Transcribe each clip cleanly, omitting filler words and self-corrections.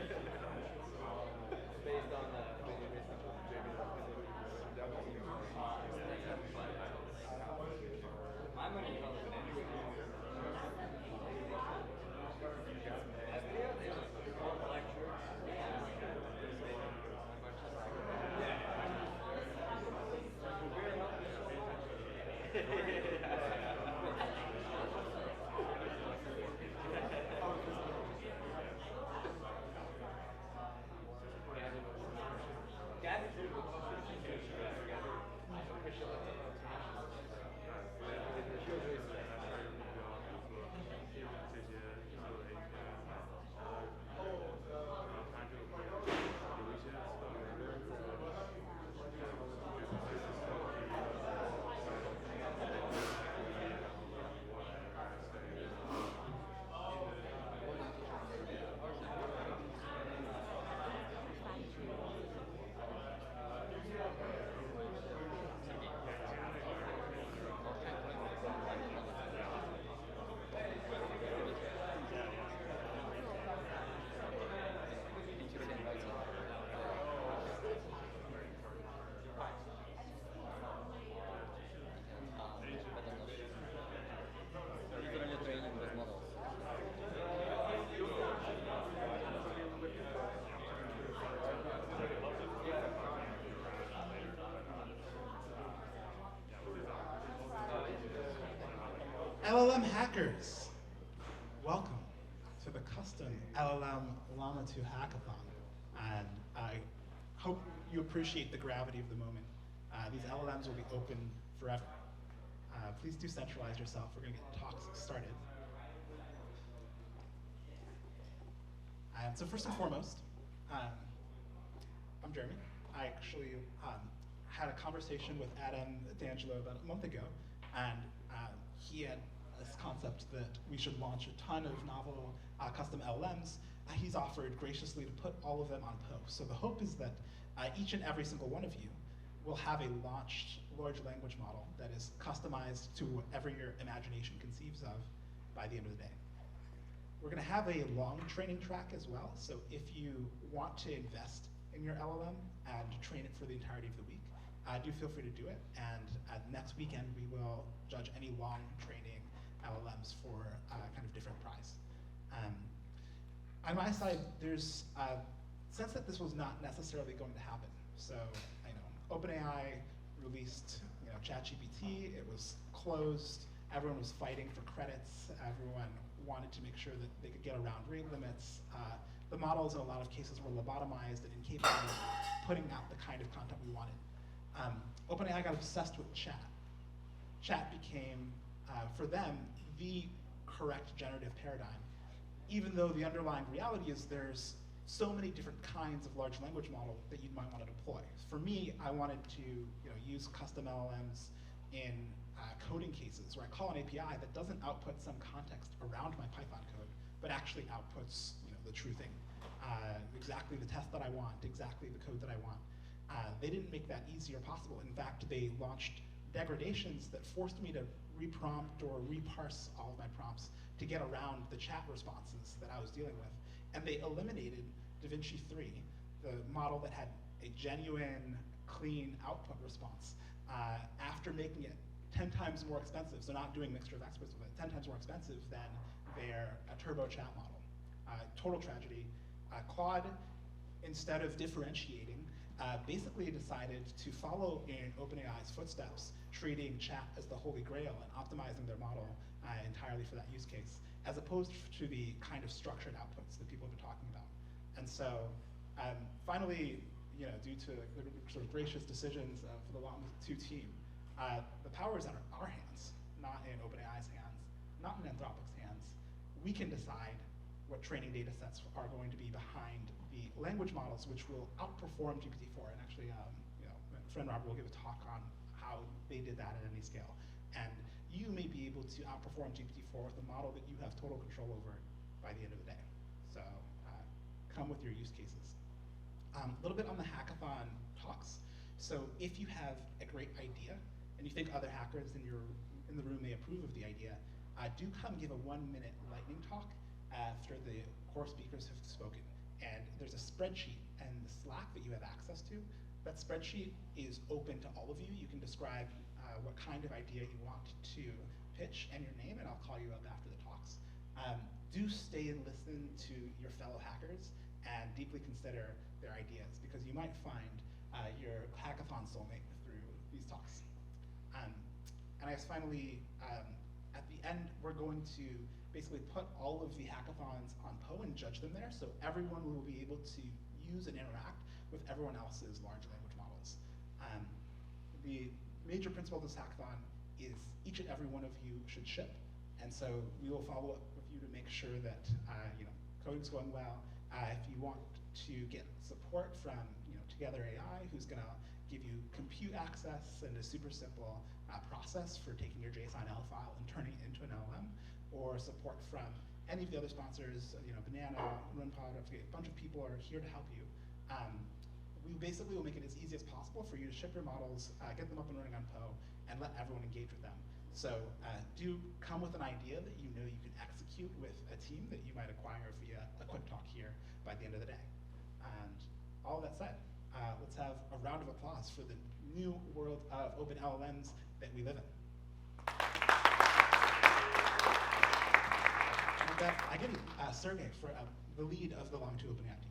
Based on my money is on the that video, they like lecture. LLM hackers, welcome to the custom LLM Llama 2 Hackathon. And I hope you appreciate the gravity of the moment. These LLMs will be open forever. Please do centralize yourself. We're going to get talks started. So first and foremost, I'm Jeremy. I actually had a conversation with Adam D'Angelo about a month ago, and he had this concept that we should launch a ton of novel custom LLMs. He's offered graciously to put all of them on post. So the hope is that each and every single one of you will have a launched large language model that is customized to whatever your imagination conceives of by the end of the day. We're going to have a long training track as well. So if you want to invest in your LLM and train it for the entirety of the week, do feel free to do it. And next weekend, we will judge any long training LLMs for kind of different prize. On my side, there's a sense that this was not necessarily going to happen. So, OpenAI released, ChatGPT. It was closed. Everyone was fighting for credits. Everyone wanted to make sure that they could get around rate limits. The models, in a lot of cases, were lobotomized and incapable of putting out the kind of content we wanted. OpenAI got obsessed with chat. Chat became, for them, the correct generative paradigm, even though the underlying reality is there's so many different kinds of large language model that you might want to deploy. For me, I wanted to use custom LLMs in coding cases where I call an API that doesn't output some context around my Python code, but actually outputs the true thing, exactly the test that I want, exactly the code that I want. They didn't make that easy or possible. In fact, they launched degradations that forced me to reprompt or reparse all of my prompts to get around the chat responses that I was dealing with. And they eliminated DaVinci 3, the model that had a genuine, clean output response, after making it 10 times more expensive, so not doing mixture of experts with it, 10 times more expensive than their turbo chat model. Total tragedy. Claude, instead of differentiating, basically decided to follow in OpenAI's footsteps, treating chat as the holy grail and optimizing their model entirely for that use case, as opposed to the kind of structured outputs that people have been talking about. And so finally, due to the sort of gracious decisions of the Llama 2 team, the power is in our hands, not in OpenAI's hands, not in Anthropic's hands. We can decide what training data sets are going to be behind the language models, which will outperform GPT-4. And actually, my friend Robert will give a talk on how they did that at any scale. And you may be able to outperform GPT-4 with a model that you have total control over by the end of the day. So come with your use cases. A little bit on the hackathon talks. So if you have a great idea, and you think other hackers in the room may approve of the idea, do come give a 1-minute lightning talk after the core speakers have spoken. and there's a spreadsheet in the Slack that you have access to. That spreadsheet is open to all of you. You can describe what kind of idea you want to pitch and your name, and I'll call you up after the talks. Do stay and listen to your fellow hackers and deeply consider their ideas, because you might find your hackathon soulmate through these talks. And I guess finally, at the end, we're going to basically put all of the hackathons on Poe and judge them there, so everyone will be able to use and interact with everyone else's large language models. The major principle of this hackathon is each and every one of you should ship, and so we will follow up with you to make sure that coding's going well. If you want to get support from Together AI, who's going to give you compute access and a super simple process for taking your JSON-L file and turning it into an LLM, or support from any of the other sponsors, Banana, RunPod, a bunch of people are here to help you. We basically will make it as easy as possible for you to ship your models, get them up and running on Poe, and let everyone engage with them. So do come with an idea that you know you can execute with a team that you might acquire via a quick talk here by the end of the day. And all that said, let's have a round of applause for the new world of open LLMs that we live in. And with that, I give you Sergey for the lead of the Llama 2 OpenAI team.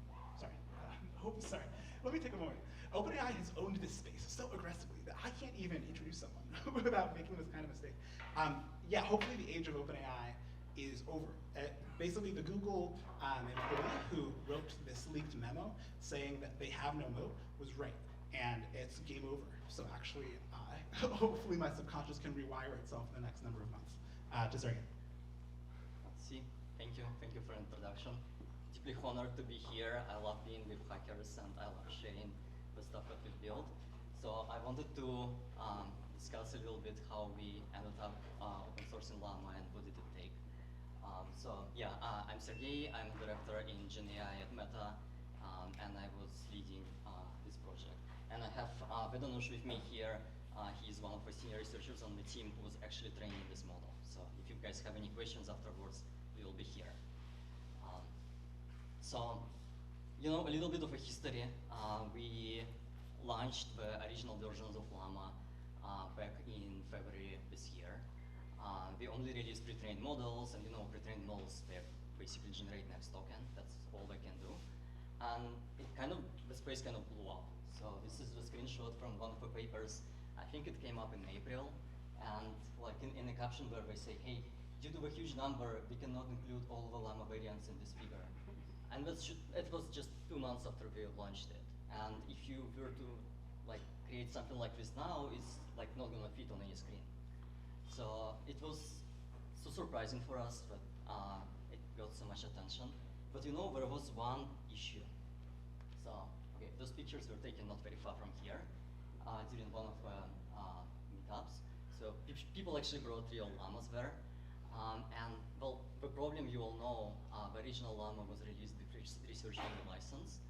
Sorry, let me take a moment. OpenAI has owned this space so aggressively that I can't even introduce someone without making this kind of mistake. Yeah, hopefully the age of OpenAI is over. Basically, the Google employee who wrote this leaked memo saying that they have no moat was right, and it's game over. So actually, hopefully my subconscious can rewire itself in the next number of months. To Sergey. See, thank you for introduction. Deeply honored to be here. I love being with hackers and I love sharing the stuff that we've built. So I wanted to discuss a little bit how we ended up open sourcing Llama and what did it take. I'm Sergey. I'm director in Gen AI at Meta, and I was leading this project. And I have Vedanush with me here. He's one of the senior researchers on the team who was actually training this model. So if you guys have any questions afterwards, we will be here. A little bit of a history. We launched the original versions of Llama back in February this year. We only released pre-trained models, and pre-trained models, they basically generate next token. That's all they can do. And the space kind of blew up. So this is the screenshot from one of the papers. I think it came up in April, and in the caption where they say, hey, due to the huge number, we cannot include all the Llama variants in this figure. And it was just 2 months after we launched it. And if you were to create something like this now, it's not gonna fit on any screen. So it was so surprising for us that it got so much attention. But there was one issue. So, okay, those pictures were taken not very far from here during one of the meetups. So people actually brought real llamas there. The problem you all know, the original Llama was released with research only license.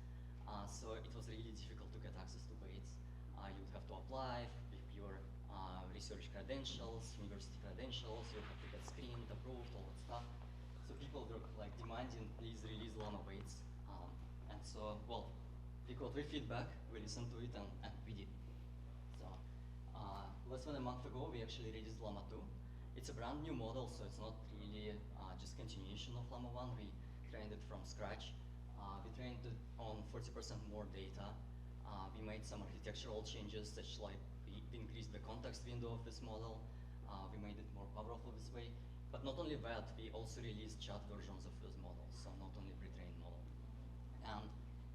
So it was really difficult to get access to weights. You would have to apply with your research credentials, university credentials, you have to get screened, approved, all that stuff. So people were demanding, please release Llama weights. We got their feedback, we listened to it, and we did. So less than a month ago, we actually released Llama 2. It's a brand new model, so it's not really just continuation of Llama 1. We trained it from scratch. We trained it on 40% more data. We made some architectural changes, such we increased the context window of this model. We made it more powerful this way. But not only that, we also released chat versions of those models, so not only pre-trained model. And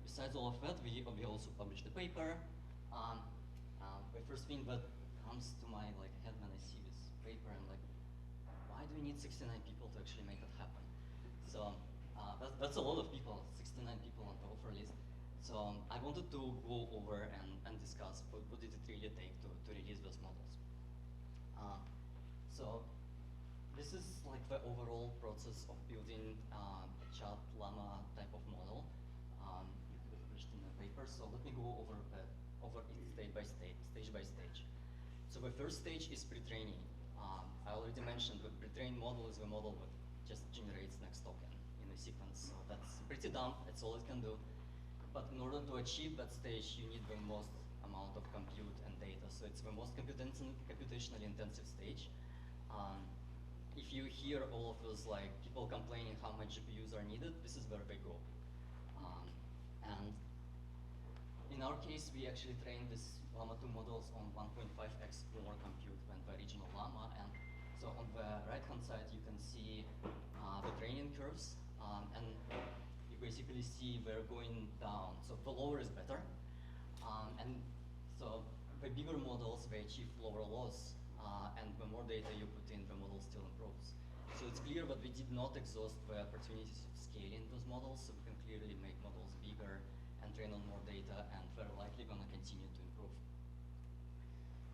besides all of that, we also published a paper. The first thing that comes to my head when I see this paper, I'm like, why do we need 69 people to actually make that happen? So that's a lot of people, 69 people on the offer list. So I wanted to go over and discuss what did it really take to release those models. So this is the overall process of building a chat llama type of model. You could have published in the paper. So let me go over it stage by stage. So the first stage is pre-training. I already mentioned the pre-trained model is the model that just generates next token in a sequence. So that's pretty pretty dumb, that's all it can do. But in order to achieve that stage, you need the most amount of compute and data. So it's the most computationally intensive stage. If you hear all of those like people complaining how much GPUs are needed, this is where they go. And in our case, we actually trained this Llama 2 models on 1.5x more compute than the original Llama. And so on the right-hand side, you can see the training curves. And you basically see they're going down. So the lower is better. And so the bigger models, they achieve lower loss. And the more data you put in, the model still improves. So it's clear that we did not exhaust the opportunities of scaling those models. So we can clearly make models bigger and train on more data, and they're likely going to continue to improve.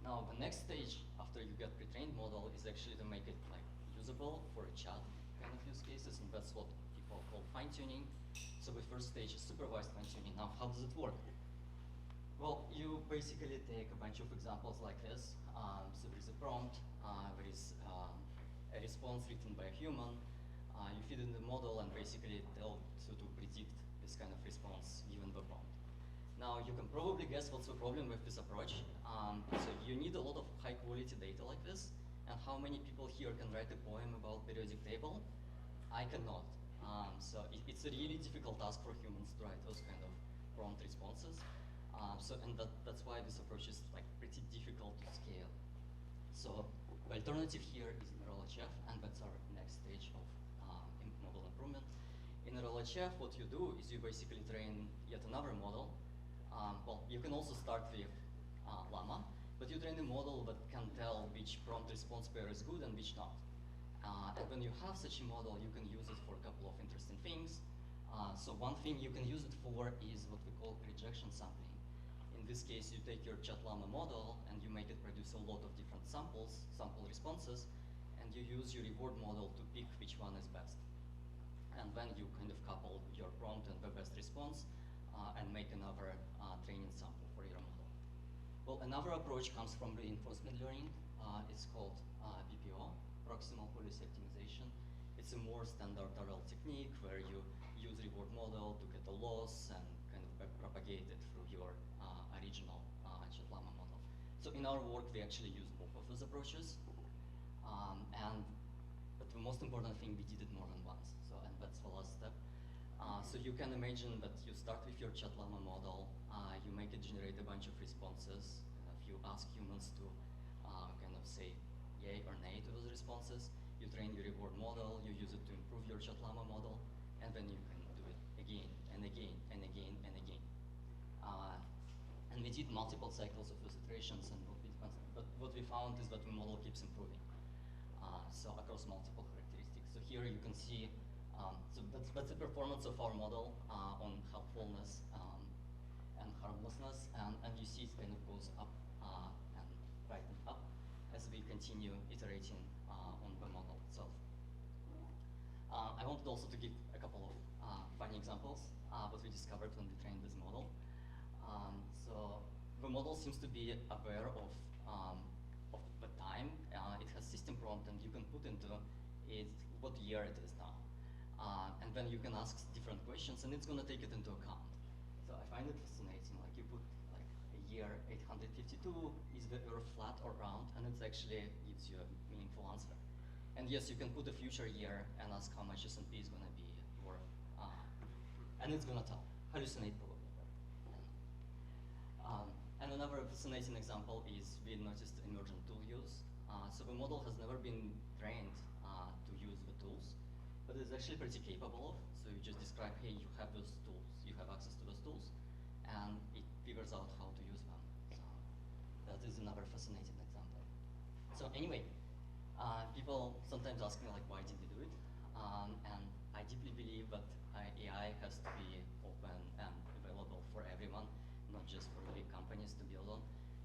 Now, the next stage after you get pre-trained model is actually to make it like usable for a chat kind of use cases, and that's what people call fine-tuning. So the first stage is supervised fine-tuning. Now, how does it work? Well, you basically take a bunch of examples like this. So there is a prompt, there is a response written by a human. You feed in the model and basically tell so to predict this kind of response given the prompt. Now, you can probably guess what's the problem with this approach. So you need a lot of high quality data like this. And how many people here can write a poem about periodic table? I cannot. So it's a really difficult task for humans to write those kind of prompt responses. And that's why this approach is like pretty difficult to scale. So the alternative here is in RLHF, and that's our next stage of model improvement. In RLHF, what you do is you basically train yet another model. Well, you can also start with Llama, but you train a model that can tell which prompt response pair is good and which not. And when you have such a model, you can use it for a couple of interesting things. So one thing you can use it for is what we call rejection sampling. In this case, you take your chat-llama model and you make it produce a lot of different sample responses, and you use your reward model to pick which one is best. And then you kind of couple your prompt and the best response and make another training sample for your model. Well, another approach comes from reinforcement learning. It's called PPO, proximal policy optimization. It's a more standard RL technique where you use reward model to get a loss and kind of propagate it through your original chat-llama model. So in our work, we actually use both of those approaches. But the most important thing, we did it more than once. And that's the last step. So you can imagine that you start with your chat-llama model, you make it generate a bunch of responses. If you ask humans to kind of say yay or nay to those responses, you train your reward model, you use it to improve your chat-llama model, and then you can do it again and again and again and again. And we did multiple cycles of those iterations, and what we found is that the model keeps improving. So across multiple characteristics. So here you can see, so that's the performance of our model on helpfulness and harmlessness, and you see it kind of goes up and right and up as we continue iterating on the model itself. I wanted also to give a couple of funny examples what we discovered when we trained this model. So the model seems to be aware of the time. It has system prompt, and you can put into it what year it is now. And then you can ask different questions, and it's going to take it into account. So I find it fascinating. Like you put like a year 852, is the Earth flat or round? And it actually gives you a meaningful answer. And yes, you can put a future year and ask how much S&P is going to be worth. And it's going to tell. Hallucinate probably. And another fascinating example is we noticed emergent tool use. So the model has never been trained to use the tools, but it's actually pretty capable of. So you just describe, hey, you have those tools, you have access to those tools, and it figures out how to use them. So that is another fascinating example. So anyway, people sometimes ask me like, why did we do it? And I deeply believe that AI has to be open and available for everyone, not just for big companies to build on.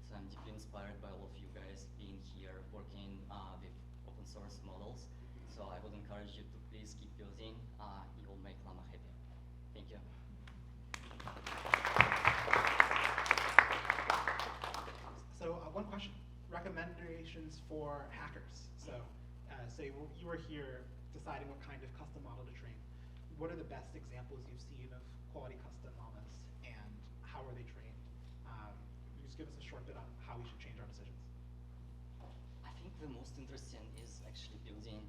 So I'm deeply inspired by all of you guys being here, working with open source models. So I would encourage you to please keep building. You will make Llama happy. Thank you. So one question, recommendations for hackers. So say you were here deciding what kind of custom model to train. what are the best examples you've seen of quality custom llamas, and how are they trained? Just give us a short bit on how we should change our decisions. I think the most interesting is actually building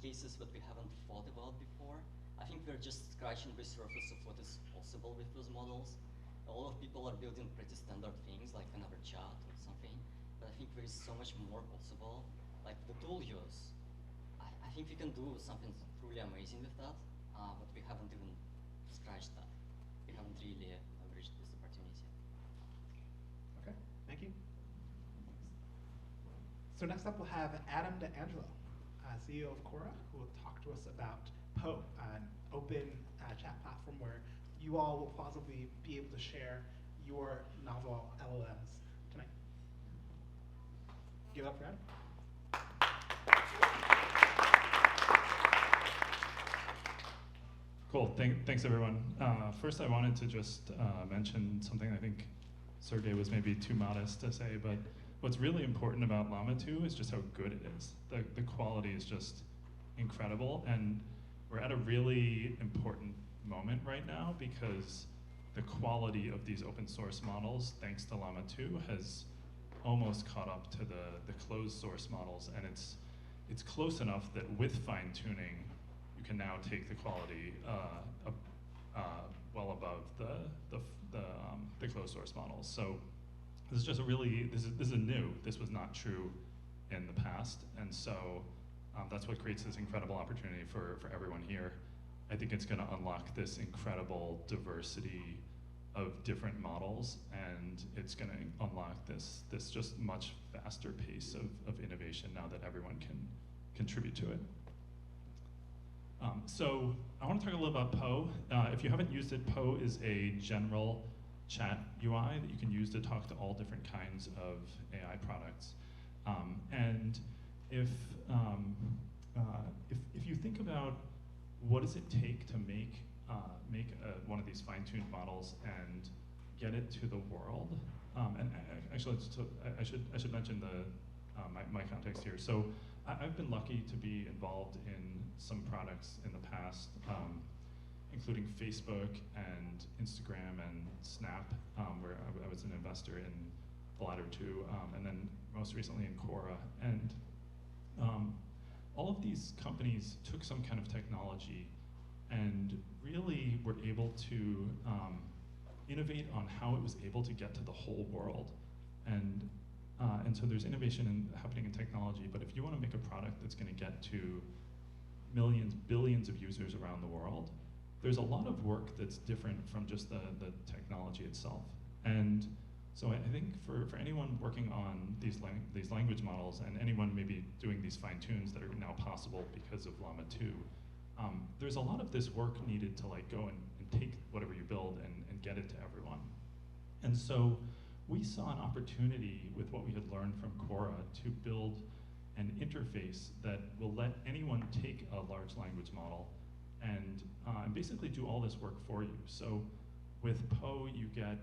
cases that we haven't thought about before. I think we're just scratching the surface of what is possible with those models. A lot of people are building pretty standard things like another chat or something, but I think there is so much more possible. Like the tool use, I think we can do something truly amazing with that, but we haven't even scratched that. We haven't really leveraged this opportunity. Okay, thank you. So next up we'll have Adam DeAngelo, CEO of Quora, who will talk to us about Poe, an open chat platform where you all will plausibly be able to share your novel LLMs tonight. Give it up for Adam. Cool, thanks everyone. First I wanted to just mention something I think Sergey was maybe too modest to say, but what's really important about Llama 2 is just how good it is. The quality is just incredible, and we're at a really important moment right now because the quality of these open source models, thanks to Llama 2, has almost caught up to the closed source models, and it's close enough that with fine tuning, you can now take the quality well above the closed source models. So this is just this is new. This was not true in the past, and so that's what creates this incredible opportunity for everyone here. I think it's going to unlock this incredible diversity of different models, and it's going to unlock this just much faster pace of innovation now that everyone can contribute to it. So I want to talk a little about Poe. If you haven't used it, Poe is a general chat UI that you can use to talk to all different kinds of AI products. And if you think about what does it take to make one of these fine-tuned models and get it to the world, and actually I should mention my context here. So I've been lucky to be involved in some products in the past, including Facebook and Instagram and Snap, where I was an investor in the latter two, and then most recently in Quora. And all of these companies took some kind of technology and really were able to innovate on how it was able to get to the whole world. And so there's innovation happening in technology, but if you want to make a product that's going to get to millions, billions of users around the world, there's a lot of work that's different from just the technology itself. And so I think for anyone working on these language models, and anyone maybe doing these fine tunes that are now possible because of Llama 2, there's a lot of this work needed to go and take whatever you build and get it to everyone. And so we saw an opportunity with what we had learned from Quora to build an interface that will let anyone take a large language model and basically do all this work for you. So with Poe, you get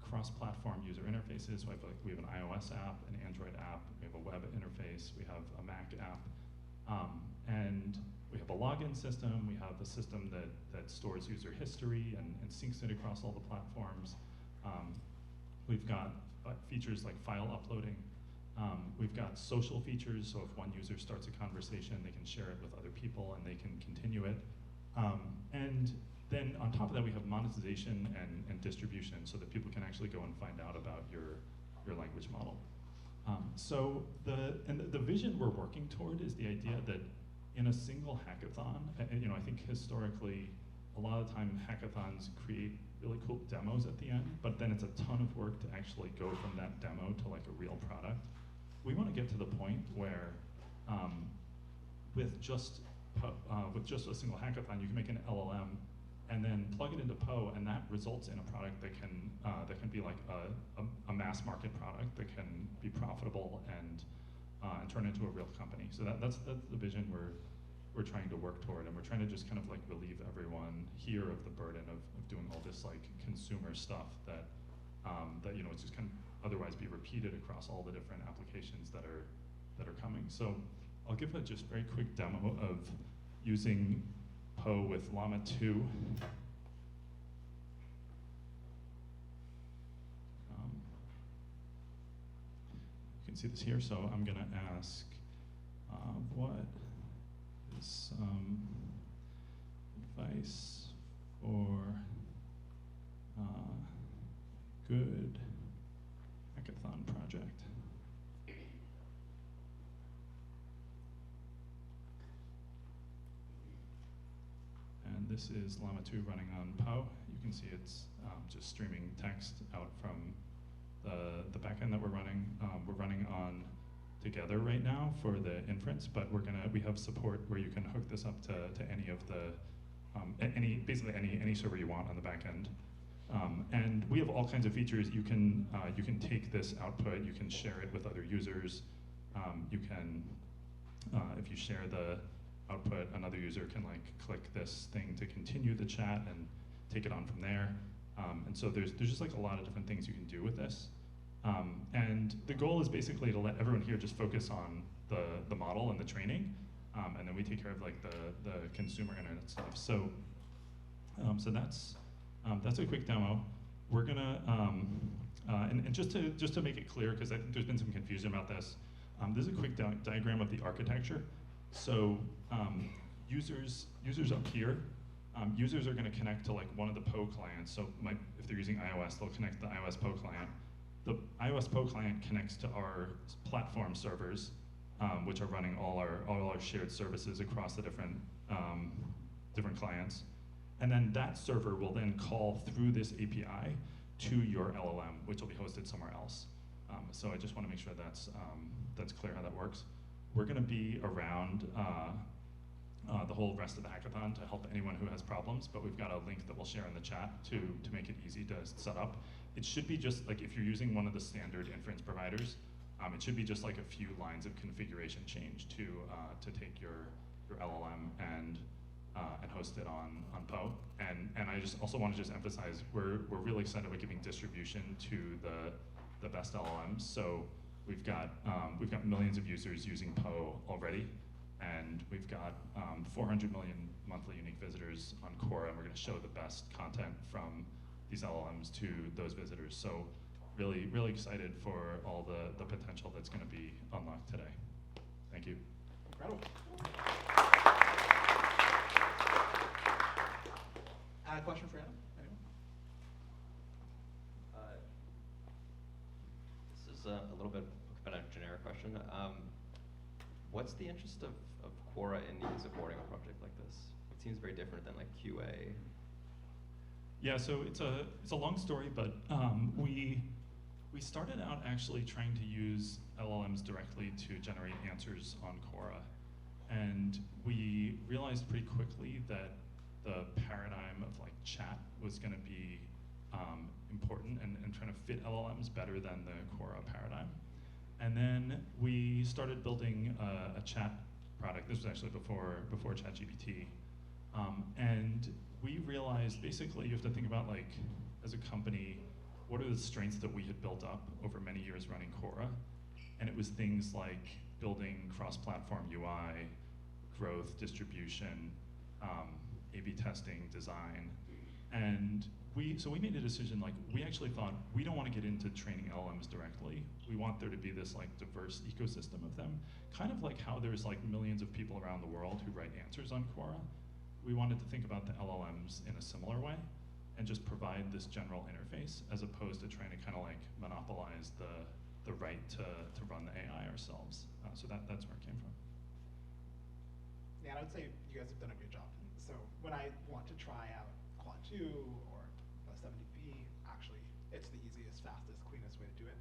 cross-platform user interfaces. So we have an iOS app, an Android app, we have a web interface, we have a Mac app, and we have a login system. We have a system that stores user history and syncs it across all the platforms. We've got features like file uploading. We've got social features, so if one user starts a conversation, they can share it with other people and they can continue it. And then on top of that, we have monetization and distribution so that people can actually go and find out about your language model. So the vision we're working toward is the idea that in a single hackathon, I think historically, a lot of time hackathons create really cool demos at the end, but then it's a ton of work to actually go from that demo to a real product. We want to get to the point where with just a single hackathon, you can make an LLM and then plug it into Poe, and that results in a product that can be like a mass market product that can be profitable and turn into a real company. So that's the vision we're trying to work toward, and we're trying to just kind of relieve everyone here of the burden of doing all this consumer stuff that it's just kind of otherwise be repeated across all the different applications that are coming. So I'll give a just very quick demo of using Poe with Llama 2. You can see this here, so I'm gonna ask what is some advice for good hackathon project? And this is Llama 2 running on Poe. You can see it's just streaming text out from the backend that we're running. We're running on Together right now for the inference, but we have support where you can hook this up to any of the basically any server you want on the back end. And we have all kinds of features. You can take this output, you can share it with other users. You can, if you share the output, another user can click this thing to continue the chat and take it on from there. And so there's just a lot of different things you can do with this. And the goal is basically to let everyone here just focus on the model and the training, and then we take care of the consumer internet stuff. So that's a quick demo. We're gonna and just to make it clear, because I think there's been some confusion about this. This is a quick diagram of the architecture. So users up here, users are going to connect to one of the Poe clients. So if they're using iOS, they'll connect to the iOS Poe client. The iOS Poe client connects to our platform servers, which are running all our shared services across the different clients. And then that server will then call through this API to your LLM, which will be hosted somewhere else. So I just want to make sure that's clear how that works. We're going to be around the whole rest of the hackathon to help anyone who has problems, but we've got a link that we'll share in the chat to make it easy to set up. It should be just if you're using one of the standard inference providers, it should be just a few lines of configuration change to take your LLM and host it on Poe. And I just also want to emphasize we're really excited about giving distribution to the best LLMs. So we've got millions of users using Poe already, and we've got 400 million monthly unique visitors on Quora, and we're going to show the best content from these LLMs to those visitors. So really, really excited for all the potential that's going to be unlocked today. Thank you. Incredible. Question for Adam? Anyone? This is a little bit of a generic question. What's the interest of Quora in even supporting a project like this? It seems very different than QA. Yeah, so it's a long story, but we started out actually trying to use LLMs directly to generate answers on Quora, and we realized pretty quickly that the paradigm of chat was going to be important and trying to fit LLMs better than the Quora paradigm. And then we started building a chat product. This was actually before ChatGPT. And we realized basically you have to think about as a company, what are the strengths that we had built up over many years running Quora? And it was things like building cross-platform UI, growth, distribution, A/B testing, design. And so we made a decision, we actually thought, we don't want to get into training LLMs directly. We want there to be this diverse ecosystem of them, kind of like how there's millions of people around the world who write answers on Quora. We wanted to think about the LLMs in a similar way and just provide this general interface as opposed to trying to kind of monopolize the right to run the AI ourselves. So that's where it came from. Yeah, I would say you guys have done a good job. So when I want to try out Quad 2 or 70p, actually, it's the easiest, fastest, cleanest way to do it.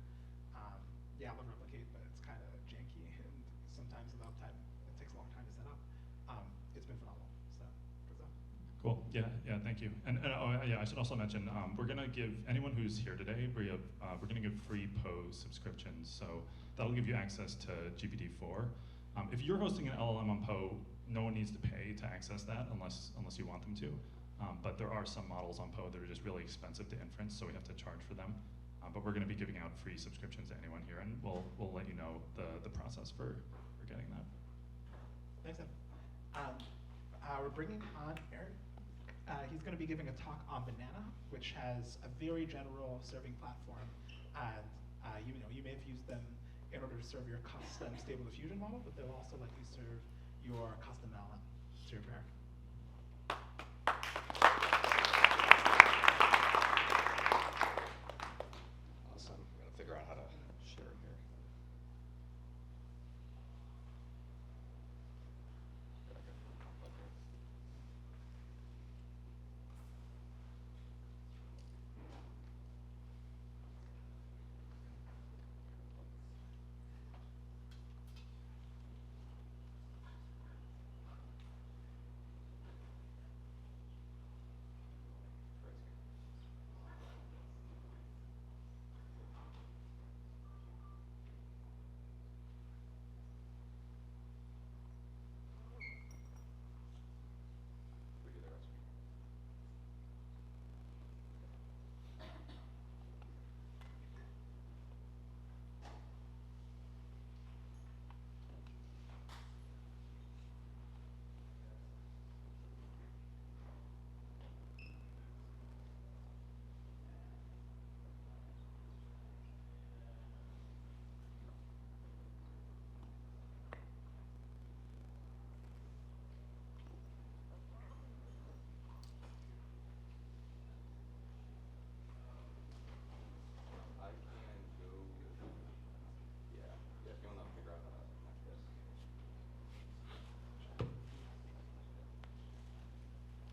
Yeah, I'll replicate, but it's kind of janky, and sometimes the uptime, it takes a long time to set up. It's been phenomenal. So, good stuff. Cool. Yeah. Thank you. And I should also mention we're gonna give anyone who's here today we're gonna give free Poe subscriptions. So that'll give you access to GPT-4. If you're hosting an LLM on Poe, no one needs to pay to access that unless you want them to. But there are some models on Poe that are just really expensive to inference, so we have to charge for them. But we're going to be giving out free subscriptions to anyone here, and we'll let you know the process for getting that. Thanks, Ed. we're bringing on Eric. He's going to be giving a talk on Banana, which has a very general serving platform. And you may have used them in order to serve your custom Stable Diffusion model, but they'll also let you serve your custom LLM. So Eric. Awesome. I'm going to figure out how to share here.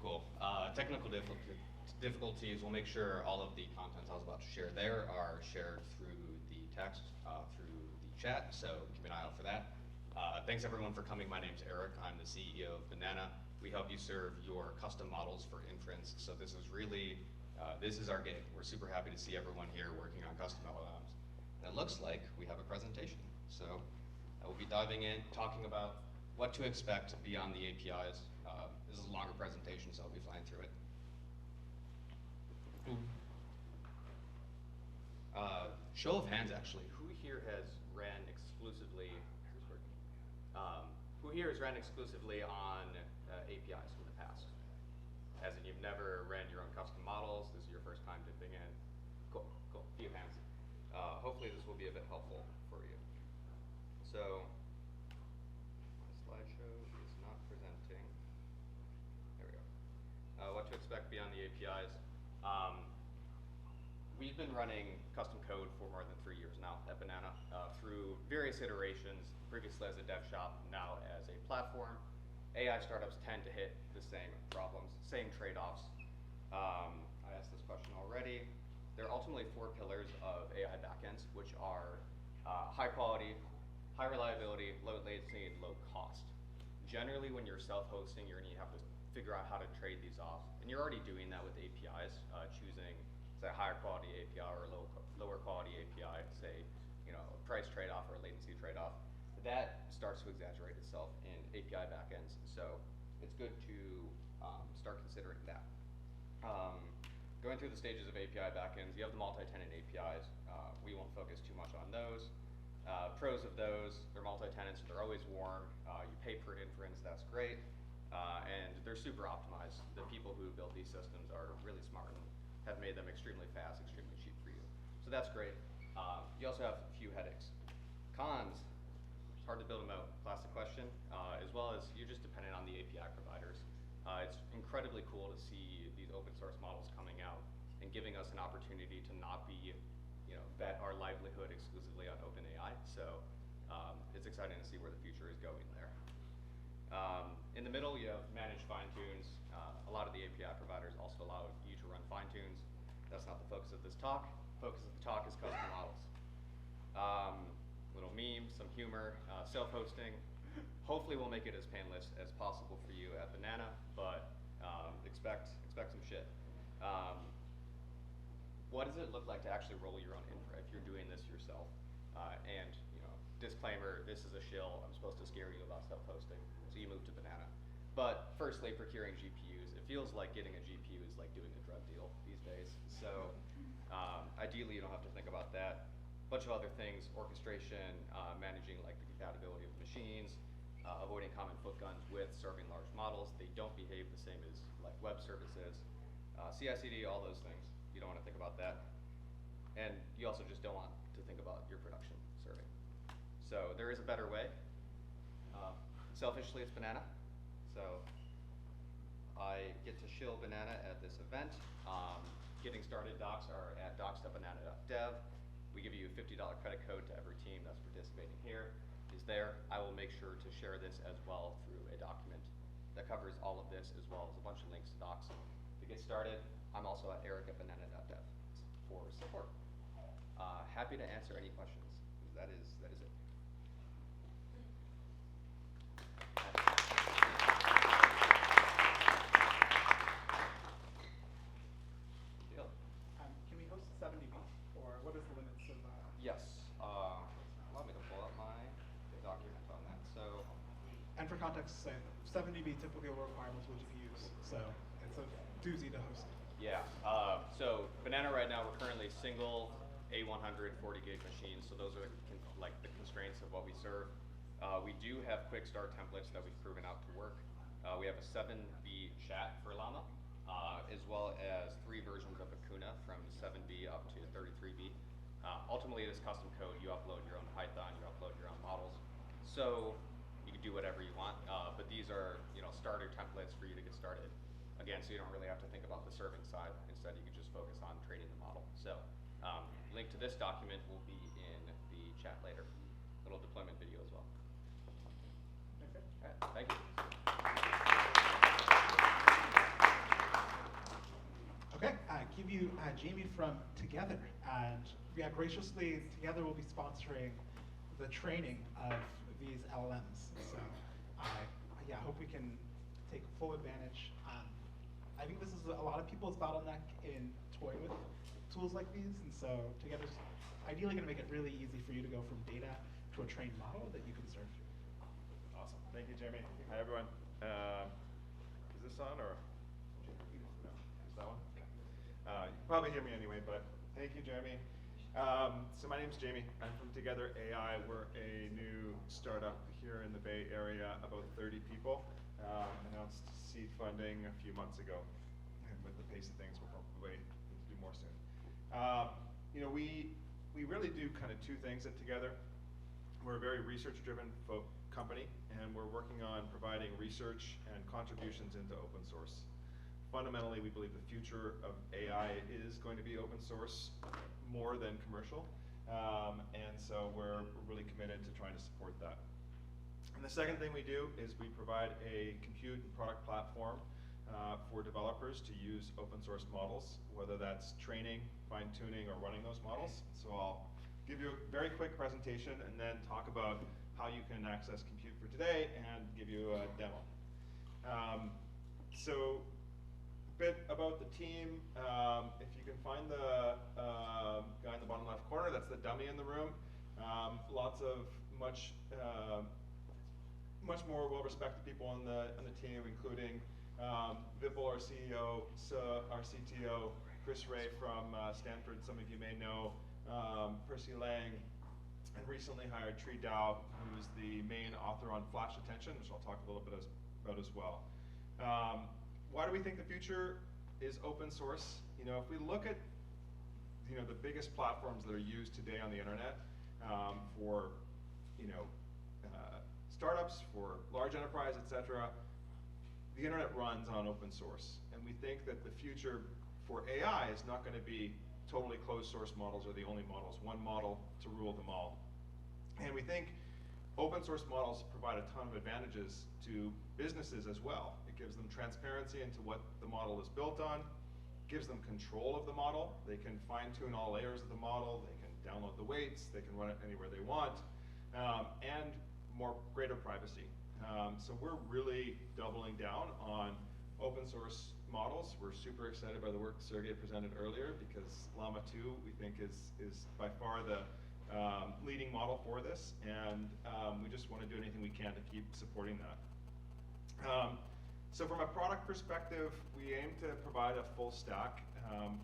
Cool. Technical difficulties. We'll make sure all of the contents I was about to share there are shared through the text, through the chat, so keep an eye out for that. Thanks everyone for coming. My name's Eric. I'm the CEO of Banana. We help you serve your custom models for inference. So this is really, this is our gig. We're super happy to see everyone here working on custom LLMs. And it looks like we have a presentation. So I will be diving in, talking about what to expect beyond the APIs. This is a longer presentation, so I'll be flying through it. Show of hands, actually. Who here has ran exclusively on APIs in the past? As in, you've never ran your own custom models. This is your first time dipping in. Cool, cool. Few hands. Hopefully, this will be a bit helpful for you. So, the slideshow is not presenting. There we go. What to expect beyond the APIs. We've been running custom code for more than 3 years now at Banana through various iterations, previously as a dev shop, now as a platform. AI startups tend to hit the same problems, same trade-offs. I asked this question already. There are ultimately 4 pillars of AI backends, which are high quality, high reliability, low latency, and low cost. Generally, when you're self-hosting, you're going to have to figure out how to trade these off. And you're already doing that with APIs, choosing, say, a higher quality API or a lower quality API, say, a price trade-off or a latency trade-off. That starts to exaggerate itself in API backends. So it's good to start considering that. Going through the stages of API backends, you have the multi-tenant APIs. We won't focus too much on those. Pros of those, they're multi-tenants, they're always warm. You pay per inference, that's great. And they're super optimized. The people who build these systems are really smart and have made them extremely fast, extremely cheap for you. So that's great. You also have a few headaches. Cons, it's hard to build a moat, classic question, as well as you're just dependent on the API providers. It's incredibly cool to see these open source models coming out and giving us an opportunity to not be, bet our livelihood exclusively on OpenAI. So it's exciting to see where the future is going there. In the middle, you have managed fine-tunes. A lot of the API providers also allow you to run fine-tunes. That's not the focus of this talk. Focus of the talk is custom models. Little meme, some humor, self-hosting. Hopefully we'll make it as painless as possible for you at Banana, but expect some shit. What does it look like to actually roll your own infra if you're doing this yourself? And disclaimer, this is a shill. I'm supposed to scare you about self-hosting, so you move to Banana. But firstly, procuring GPUs. It feels like getting a GPU is like doing a drug deal these days. So ideally, you don't have to think about that. A bunch of other things, orchestration, managing like the compatibility of machines, avoiding common foot guns with serving large models. They don't behave the same as like web services, CI/CD, all those things. You don't want to think about that. And you also just don't want to think about your production serving. So there is a better way. Selfishly, it's Banana. So I get to shill Banana at this event. Getting started docs are at docs.banana.dev. We give you a $50 credit code to every team that's participating here. Is there. I will make sure to share this as well through a document that covers all of this, as well as a bunch of links to docs. To get started, I'm also at eric@banana.dev for support. Happy to answer any questions. That is it. Deal. Can we host 70B, or what is the limits of? Yes. Allow me to pull up my document on that. So. And for context, 70B typically will require multiple GPUs, so it's a doozy to host. Yeah. So Banana right now, we're currently single A100 40 gig machines. So those are like the constraints of what we serve. We do have quick start templates that we've proven out to work. We have a 7B chat for Llama, as well as 3 versions of Acuna from 7B up to 33B. Ultimately, it is custom code. You upload your own Python, you upload your own models. So you can do whatever you want, but these are starter templates for you to get started. Again, so you don't really have to think about the serving side. Instead, you can just focus on training the model. So link to this document will be in the chat later. Little deployment video as well. Okay. All right, thank you. Okay, give you Jamie from Together, and graciously, Together will be sponsoring the training of these LLMs. So I hope we can take full advantage. I think this is a lot of people's bottleneck in toying with tools like these, and so Together's ideally going to make it really easy for you to go from data to a trained model that you can serve. Awesome. Thank you, Jamie. Hi, everyone. Is this on or? No. Is that one? You can probably hear me anyway, but thank you, Jeremy. So my name's Jamie. I'm from Together AI. We're a new startup here in the Bay Area, about 30 people. Announced seed funding a few months ago, and with the pace of things, we'll probably need to do more soon. We really do kind of 2 things at Together. We're a very research-driven company, and we're working on providing research and contributions into open source. Fundamentally, we believe the future of AI is going to be open source more than commercial, and so we're really committed to trying to support that. And the second thing we do is we provide a compute and product platform for developers to use open source models, whether that's training, fine-tuning, or running those models. So I'll give you a very quick presentation and then talk about how you can access compute for today and give you a demo. So a bit about the team. If you can find the guy in the bottom left corner, that's the dummy in the room. Lots of much more well-respected people on the team, including Vipul, our CEO, our CTO, Chris Ray from Stanford, some of you may know, Percy Lang, and recently hired Tree Dow, who's the main author on Flash Attention, which I'll talk a little bit about as well. Why do we think the future is open source? If we look at the biggest platforms that are used today on the internet for startups, for large enterprise, etc., the internet runs on open source. And we think that the future for AI is not going to be totally closed source models or the only models, one model to rule them all. And we think open source models provide a ton of advantages to businesses as well. It gives them transparency into what the model is built on, gives them control of the model. They can fine-tune all layers of the model, they can download the weights, they can run it anywhere they want, and greater privacy. So we're really doubling down on open source models. We're super excited by the work Sergey presented earlier, because Llama 2, we think, is by far the leading model for this, and we just want to do anything we can to keep supporting that. So from a product perspective, we aim to provide a full stack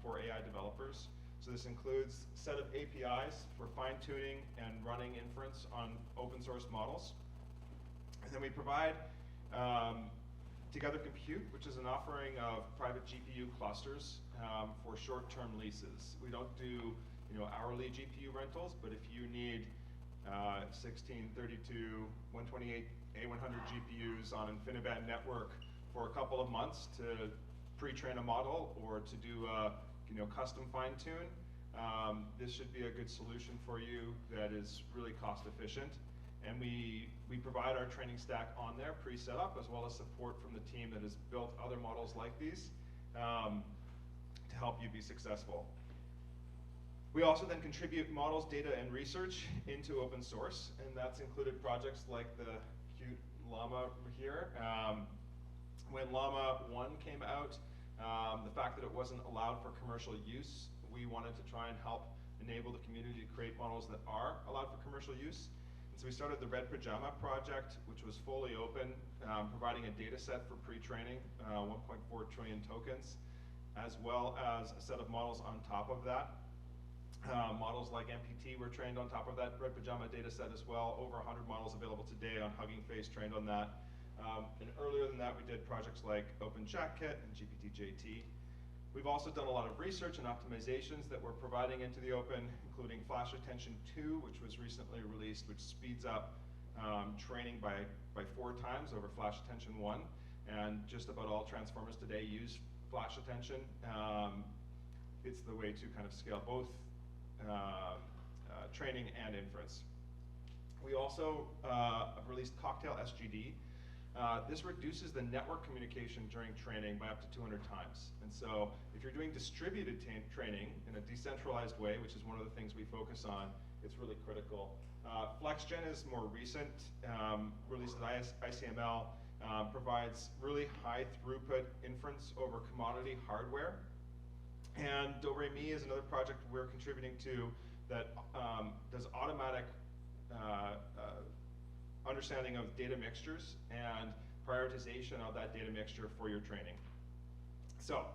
for AI developers. So this includes a set of APIs for fine-tuning and running inference on open source models. And then we provide Together Compute, which is an offering of private GPU clusters for short-term leases. We don't do hourly GPU rentals, but if you need 16, 32, 128, A100 GPUs on InfiniBand network for a couple of months to pre-train a model or to do custom fine-tune, this should be a good solution for you that is really cost efficient. And we provide our training stack on there, pre-set up, as well as support from the team that has built other models like these to help you be successful. We also then contribute models, data, and research into open source, and that's included projects like the cute llama here. When Llama 1 came out, the fact that it wasn't allowed for commercial use, we wanted to try and help enable the community to create models that are allowed for commercial use. And so we started the Red Pajama project, which was fully open, providing a data set for pre-training, 1.4 trillion tokens, as well as a set of models on top of that. Models like MPT were trained on top of that Red Pajama data set as well. Over 100 models available today on Hugging Face trained on that. And earlier than that, we did projects like OpenChatKit and GPT-JT. We've also done a lot of research and optimizations that we're providing into the open, including Flash Attention 2, which was recently released, which speeds up training by 4 times over Flash Attention 1. And just about all transformers today use Flash Attention. It's the way to kind of scale both training and inference. We also have released Cocktail SGD. This reduces the network communication during training by up to 200 times. And so if you're doing distributed training in a decentralized way, which is one of the things we focus on, it's really critical. FlexGen is more recent, released at ICML, provides really high throughput inference over commodity hardware. And Do-Re-Mi is another project we're contributing to that does automatic understanding of data mixtures and prioritization of that data mixture for your training. So,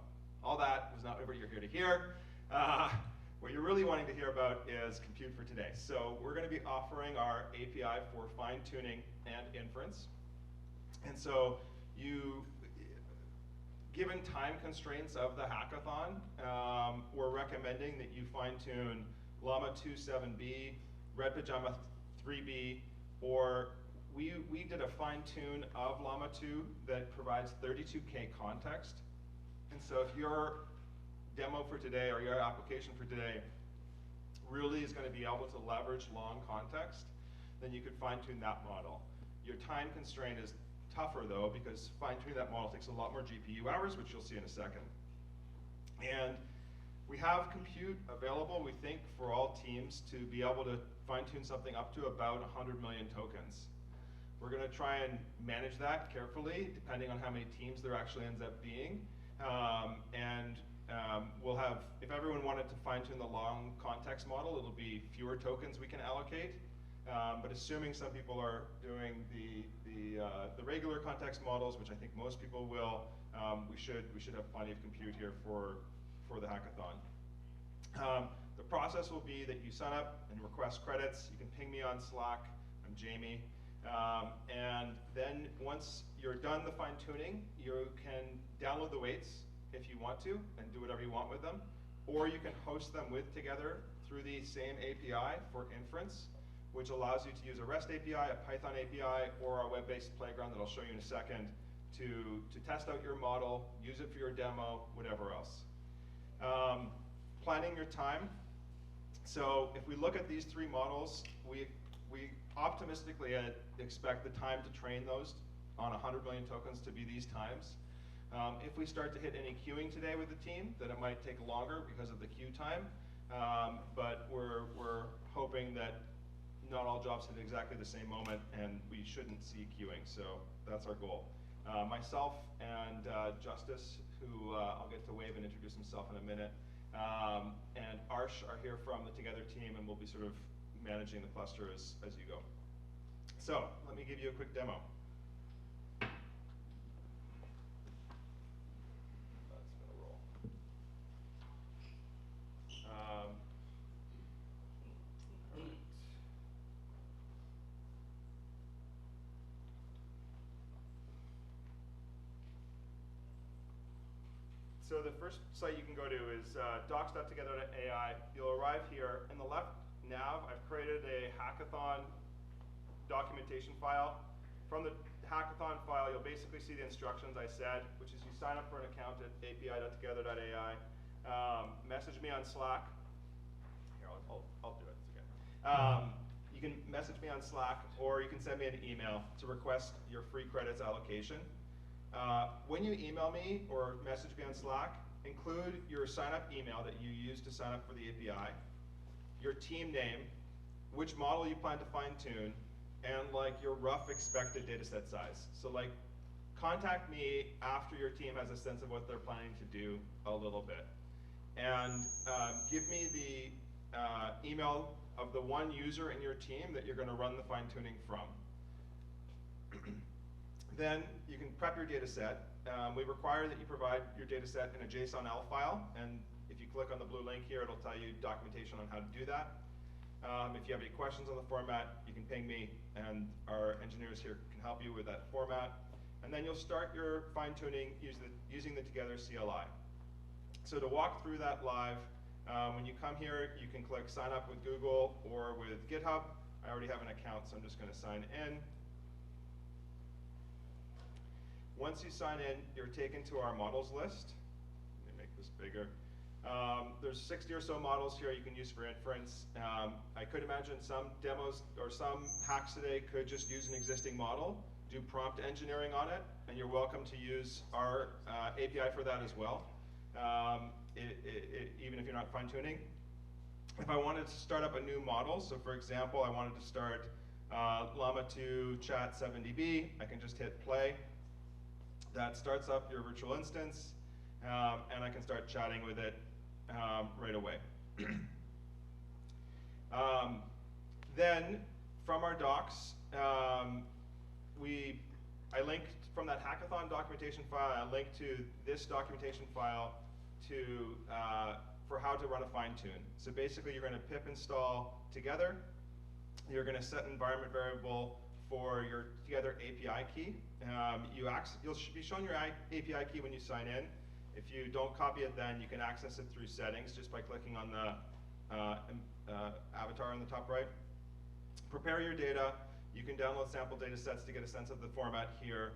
all that was not what you're here to hear. What you're really wanting to hear about is compute for today. So we're going to be offering our API for fine-tuning and inference. And so given time constraints of the hackathon, we're recommending that you fine-tune Llama 2 7B, Red Pajama 3B, or we did a fine-tune of Llama 2 that provides 32K context. And so if your demo for today or your application for today really is going to be able to leverage long context, then you could fine-tune that model. Your time constraint is tougher though, because fine-tuning that model takes a lot more GPU hours, which you'll see in a second. And we have compute available, we think, for all teams to be able to fine-tune something up to about 100 million tokens. We're going to try and manage that carefully, depending on how many teams there actually ends up being. We'll have, if everyone wanted to fine-tune the long context model, it'll be fewer tokens we can allocate. But assuming some people are doing the regular context models, which I think most people will, we should have plenty of compute here for the hackathon. The process will be that you sign up and request credits. You can ping me on Slack. I'm Jamie. And then once you're done the fine-tuning, you can download the weights if you want to and do whatever you want with them. Or you can host them together through the same API for inference, which allows you to use a REST API, a Python API, or our web-based playground that I'll show you in a second to test out your model, use it for your demo, whatever else. Planning your time. So if we look at these 3 models, we optimistically expect the time to train those on 100 million tokens to be these times. If we start to hit any queuing today with the team, then it might take longer because of the queue time. But we're hoping that not all jobs hit exactly the same moment, and we shouldn't see queuing. So that's our goal. Myself and Justice, who I'll get to wave and introduce himself in a minute, and Arsh are here from the Together team, and we'll be sort of managing the cluster as you go. So let me give you a quick demo. That's gonna roll. All right. So the first site you can go to is docs.together.ai. You'll arrive here. In the left nav, I've created a hackathon documentation file. From the hackathon file, you'll basically see the instructions I said, which is you sign up for an account at api.together.ai. Message me on Slack. Here, I'll do it. It's okay. You can message me on Slack, or you can send me an email to request your free credits allocation. When you email me or message me on Slack, include your sign-up email that you use to sign up for the API, your team name, which model you plan to fine-tune, and like your rough expected dataset size. So like, contact me after your team has a sense of what they're planning to do a little bit. And give me the email of the one user in your team that you're gonna run the fine-tuning from. Then you can prep your data set. We require that you provide your data set in a JSON-L file, and if you click on the blue link here, it'll tell you documentation on how to do that. If you have any questions on the format, you can ping me, and our engineers here can help you with that format. And then you'll start your fine-tuning using the Together CLI. So to walk through that live, when you come here, you can click sign up with Google or with GitHub. I already have an account, so I'm just gonna sign in. Once you sign in, you're taken to our models list. Let me make this bigger. There's 60 or so models here you can use for inference. I could imagine some demos or some hacks today could just use an existing model, do prompt engineering on it, and you're welcome to use our API for that as well, even if you're not fine-tuning. If I wanted to start up a new model, so for example, I wanted to start Llama 2 Chat 7dB, I can just hit play. That starts up your virtual instance, and I can start chatting with it right away. Then, from our docs, I linked from that hackathon documentation file, I linked to this documentation file for how to run a fine-tune. So basically, you're gonna pip install Together. You're gonna set an environment variable for your Together API key. You'll be shown your API key when you sign in. If you don't copy it then, you can access it through settings just by clicking on the avatar on the top right. Prepare your data. You can download sample data sets to get a sense of the format here.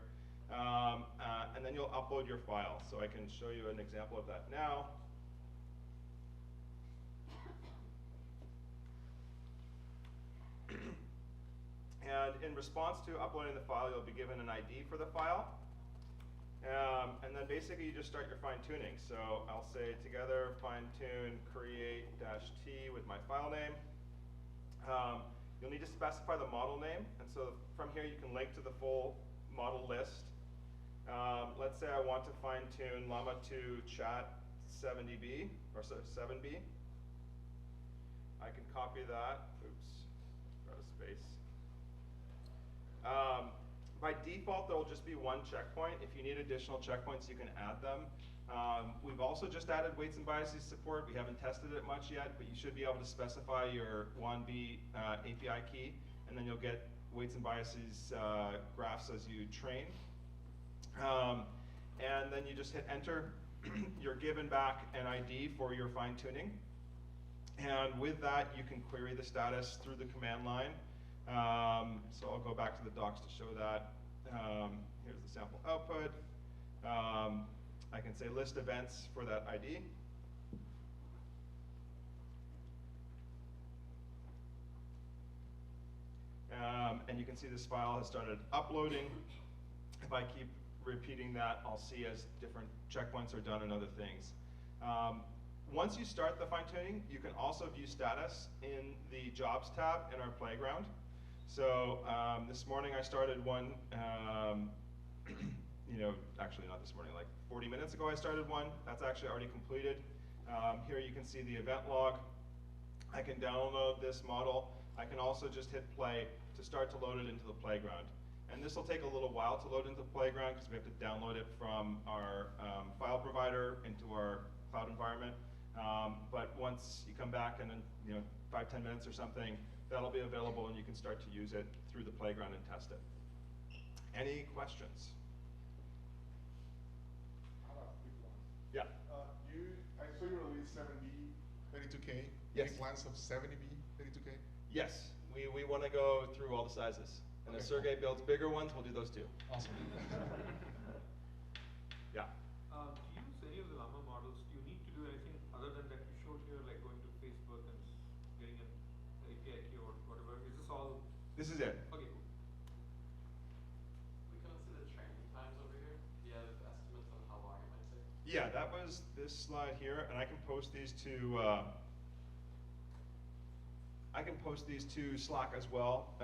And then you'll upload your file. So I can show you an example of that now. And in response to uploading the file, you'll be given an ID for the file. And then basically you just start your fine-tuning. So I'll say Together fine-tune create-t with my file name. You'll need to specify the model name. And so from here you can link to the full model list. Let's say I want to fine-tune Llama 2 Chat 7dB, or 7b. I can copy that. Oops, got a space. By default, there will just be one checkpoint. If you need additional checkpoints, you can add them. We've also just added weights and biases support. We haven't tested it much yet, but you should be able to specify your 1B API key, and then you'll get weights and biases graphs as you train. And then you just hit enter. You're given back an ID for your fine-tuning. And with that, you can query the status through the command line. So I'll go back to the docs to show that. Here's the sample output. I can say list events for that ID. And you can see this file has started uploading. If I keep repeating that, I'll see as different checkpoints are done and other things. Once you start the fine-tuning, you can also view status in the Jobs tab in our playground. So this morning I started one, actually not this morning, like 40 minutes ago I started one. That's actually already completed. Here you can see the event log. I can download this model. I can also just hit play to start to load it into the playground. And this will take a little while to load into the playground because we have to download it from our file provider into our cloud environment. But once you come back and in 5-10 minutes or something, that'll be available and you can start to use it through the playground and test it. Any questions? How about people? Yeah. Yes. Any plans of 70B, 32K? Yes, we want to go through all the sizes. And as Sergey builds bigger ones, we'll do those too. Awesome. Yeah. To use any of the Llama models, do you need to do anything other than that you showed here, like going to Facebook and getting an API key or whatever? Is this all? This is it. Okay, cool. We couldn't see the training times over here. Do you have estimates on how long it might take? Yeah, that was this slide here, and I can post these to Slack as well.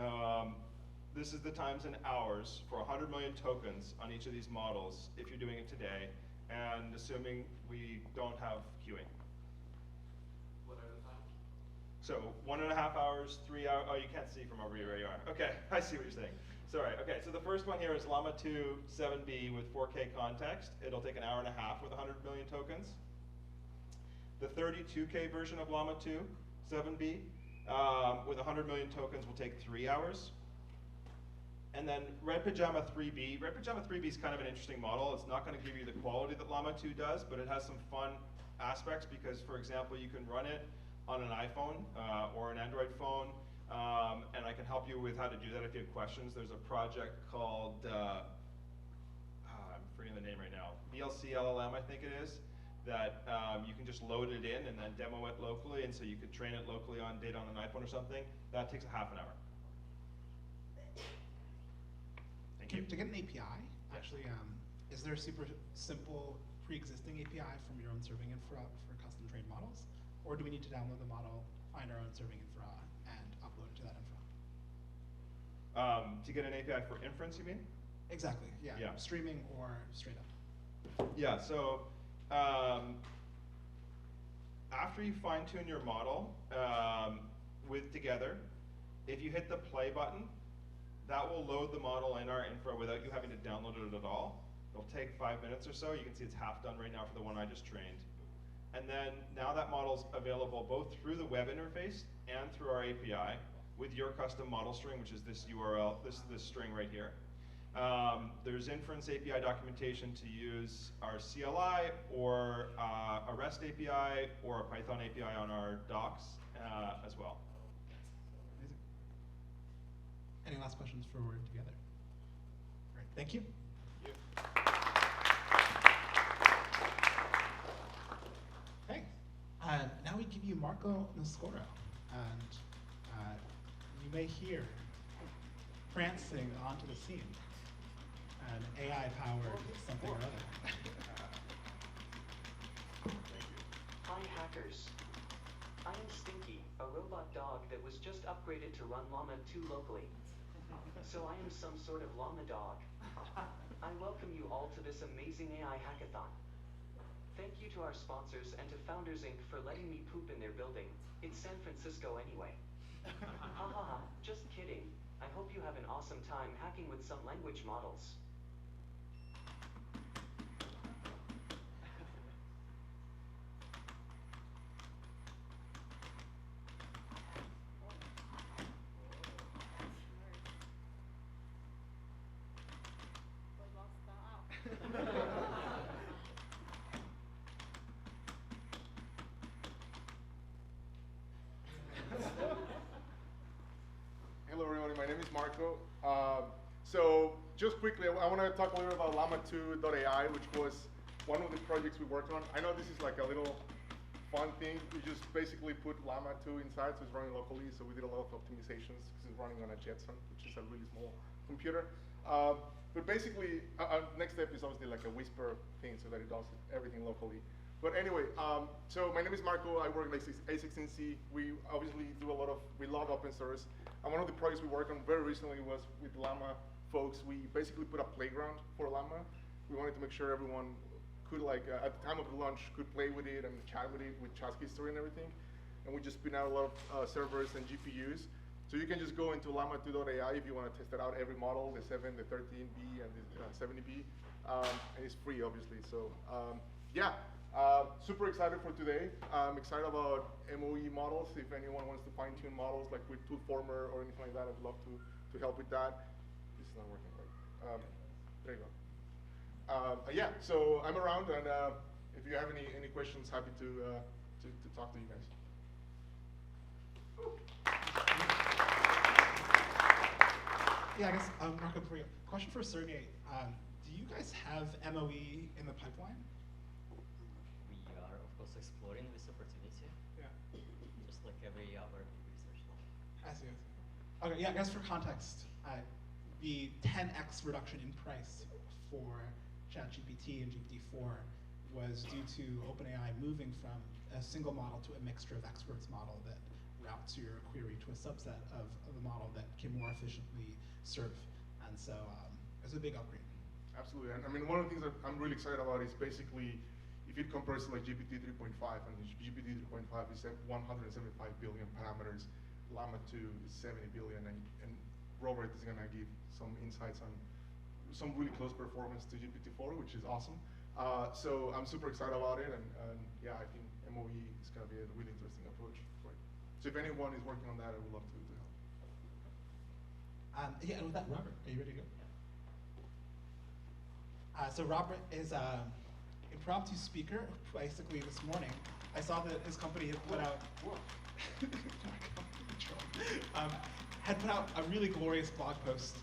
This is the times in hours for 100 million tokens on each of these models if you're doing it today, and assuming we don't have queuing. What are the times? So 1.5 hours, 3 hours. Oh, you can't see from over here where you are. Okay, I see what you're saying. Sorry. Okay, so the first one here is Llama 2 7B with 4K context. It'll take 1.5 hours with 100 million tokens. The 32K version of Llama 2 7B with 100 million tokens will take 3 hours. And then Red Pajama 3B. Red Pajama 3B is kind of an interesting model. It's not going to give you the quality that Llama 2 does, but it has some fun aspects because, for example, you can run it on an iPhone or an Android phone, and I can help you with how to do that if you have questions. There's a project called, I'm forgetting the name right now, VLC LLM, I think it is, that you can just load it in and then demo it locally, and so you could train it locally on data on an iPhone or something. That takes ½ an hour. To get an API, actually, is there a super simple pre-existing API from your own serving infra for custom trained models? Or do we need to download the model, find our own serving infra, and upload it to that infra? To get an API for inference, you mean? Exactly, yeah. Yeah. Streaming or straight up. Yeah, so after you fine-tune your model with Together, if you hit the play button, that will load the model in our infra without you having to download it at all. It'll take 5 minutes or so. You can see it's half done right now for the one I just trained. And then now that model's available both through the web interface and through our API with your custom model string, which is this URL, this string right here. There's inference API documentation to use our CLI or a REST API or a Python API on our docs as well. Amazing. Any last questions for Word Together? Great, thank you. Okay, now we give you Marco Nascoro, and you may hear prancing onto the scene, an AI-powered something or other. Hi hackers. I am Stinky, a robot dog that was just upgraded to run Llama 2 locally. So I am some sort of llama dog. I welcome you all to this amazing AI hackathon. Thank you to our sponsors and to Founders Inc. for letting me poop in their building. It's San Francisco anyway. Ha ha ha, just kidding. I hope you have an awesome time hacking with some language models. Hello everybody, my name is Marco. So just quickly, I want to talk a little about llama2.ai, which was one of the projects we worked on. I know this is like a little fun thing. We just basically put Llama 2 inside, so it's running locally. So we did a lot of optimizations because it's running on a Jetson, which is a really small computer. But basically, our next step is obviously like a Whisper thing so that it does everything locally. But anyway, so my name is Marco. I work at A16Z. We obviously do a lot of, we love open source. And one of the projects we worked on very recently was with Llama folks. We basically put a playground for Llama. We wanted to make sure everyone could, like, at the time of the launch, could play with it and chat with it with chat history and everything. And we just spin out a lot of servers and GPUs. So you can just go into llama2.ai if you want to test it out, every model, the 7, the 13B, and the 70B. And it's free, obviously. So yeah, super excited for today. I'm excited about MOE models. If anyone wants to fine-tune models, like with Toolformer or anything like that, I'd love to help with that. This is not working right. There you go. Yeah, so I'm around, and if you have any questions, happy to talk to you guys. Yeah, I guess, Marco, for you. Question for Sergey. Do you guys have MOE in the pipeline? We are, of course, exploring this opportunity, Yeah. just like every other research lab. I see. Okay, yeah, I guess for context, the 10x reduction in price for ChatGPT and GPT-4 was due to OpenAI moving from a single model to a mixture of experts model that routes your query to a subset of a model that can more efficiently serve. And so it's a big upgrade. Absolutely, and I mean, one of the things that I'm really excited about is basically, if it compares to like GPT 3.5, and GPT 3.5 is at 175 billion parameters, Llama 2 is 70 billion, and Robert is gonna give some insights on some really close performance to GPT-4, which is awesome. So I'm super excited about it, and yeah, I think MOE is gonna be a really interesting approach for it. So if anyone is working on that, I would love to help. Yeah, and with that, Robert, are you ready to go? So Robert is an impromptu speaker. Basically, this morning, I saw that his company had put out had put out a really glorious blog post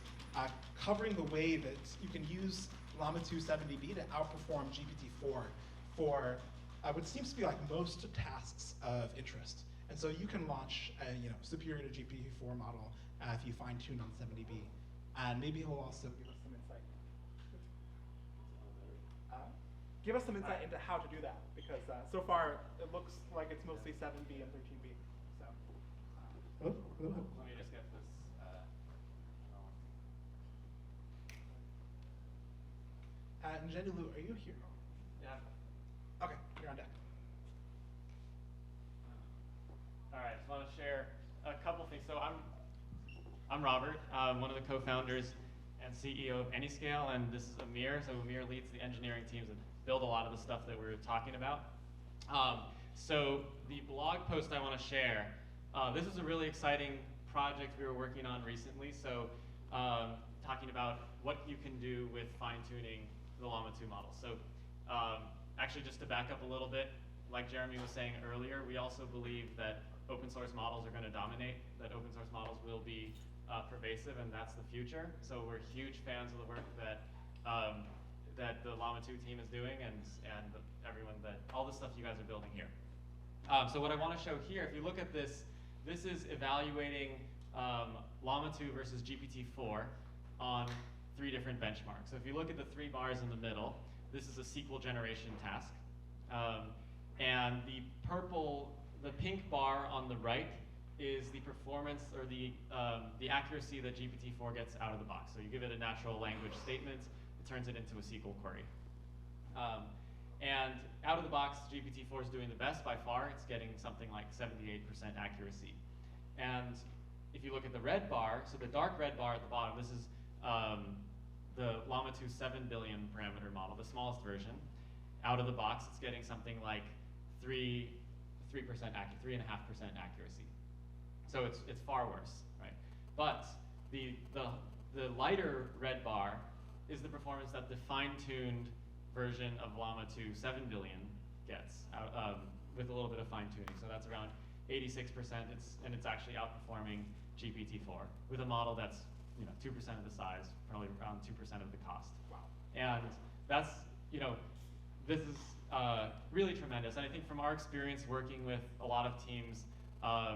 covering the way that you can use Llama 2 7dB to outperform GPT-4 for what seems to be like most tasks of interest. And so you can launch a superior to GPT-4 model if you fine tune on 7dB. And maybe he'll also give us some insight. Give us some insight into how to do that, because so far it looks like it's mostly 7B and 13B. So. Let me just get this. And Jenny Lou, are you here? Yeah. Okay, you're on deck. All right, just want to share a couple things. So I'm Robert, one of the co-founders and CEO of Anyscale, and this is Amir. So Amir leads the engineering teams that build a lot of the stuff that we're talking about. So the blog post I want to share, this is a really exciting project we were working on recently. So talking about what you can do with fine-tuning the Llama 2 model. So actually, just to back up a little bit, like Jeremy was saying earlier, we also believe that open source models are going to dominate, that open source models will be pervasive, and that's the future. So we're huge fans of the work that that the Llama 2 team is doing, and all the stuff you guys are building here. So what I want to show here, if you look at this, this is evaluating Llama 2 versus GPT-4 on 3 different benchmarks. So if you look at the 3 bars in the middle, this is a SQL generation task. And the pink bar on the right is the performance or the accuracy that GPT-4 gets out of the box. So you give it a natural language statement, it turns it into a SQL query. And out of the box, GPT-4 is doing the best by far. It's getting something like 78% accuracy. And if you look at the red bar, so the dark red bar at the bottom, this is the Llama 2 7 billion parameter model, the smallest version. Out of the box, it's getting something like 3.5% accuracy. So it's far worse, right? But the lighter red bar is the performance that the fine-tuned version of Llama 2 7 billion gets with a little bit of fine-tuning. So that's around 86%, and it's actually outperforming GPT-4 with a model that's 2% of the size, probably around 2% of the cost. Wow. And that's, this is really tremendous. And I think from our experience working with a lot of teams,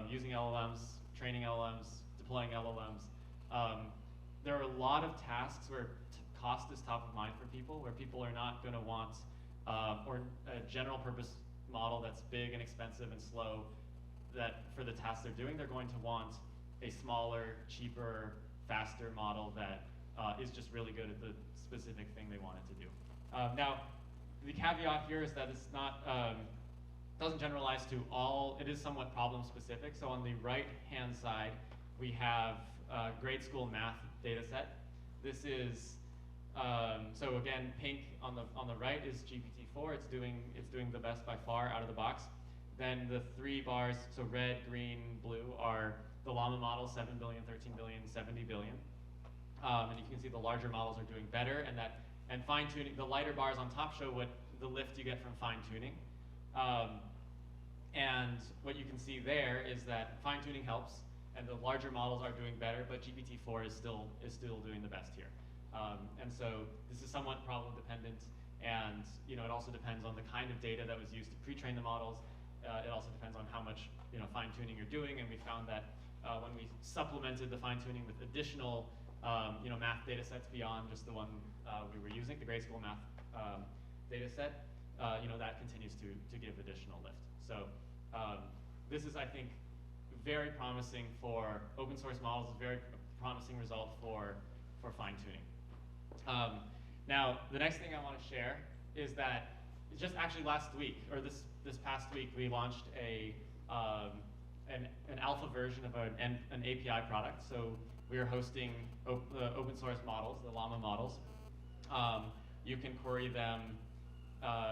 using LLMs, training LLMs, deploying LLMs, there are a lot of tasks where cost is top of mind for people, where people are not going to want or a general purpose model that's big and expensive and slow, that for the tasks they're doing, they're going to want a smaller, cheaper, faster model that is just really good at the specific thing they want it to do. Now, the caveat here is that it's not, doesn't generalize to all, it is somewhat problem specific. So on the right-hand side, we have a grade school math data set. This is, so again, pink on the right is GPT-4. It's doing the best by far out of the box. Then the 3 bars, so red, green, blue, are the Llama model, 7 billion, 13 billion, 70 billion. And you can see the larger models are doing better, and fine-tuning, the lighter bars on top show what the lift you get from fine-tuning. And what you can see there is that fine-tuning helps, and the larger models are doing better, but GPT-4 is still doing the best here. And so this is somewhat problem dependent, and it also depends on the kind of data that was used to pre-train the models. It also depends on how much fine-tuning you're doing, and we found that when we supplemented the fine-tuning with additional math data sets beyond just the one we were using, the grade school math data set, that continues to give additional lift. So this is, I think, very promising for open source models, a very promising result for fine-tuning. Now, the next thing I want to share is that just actually last week, or this past week, we launched an alpha version of an API product. So we are hosting open source models, the Llama models. You can query them.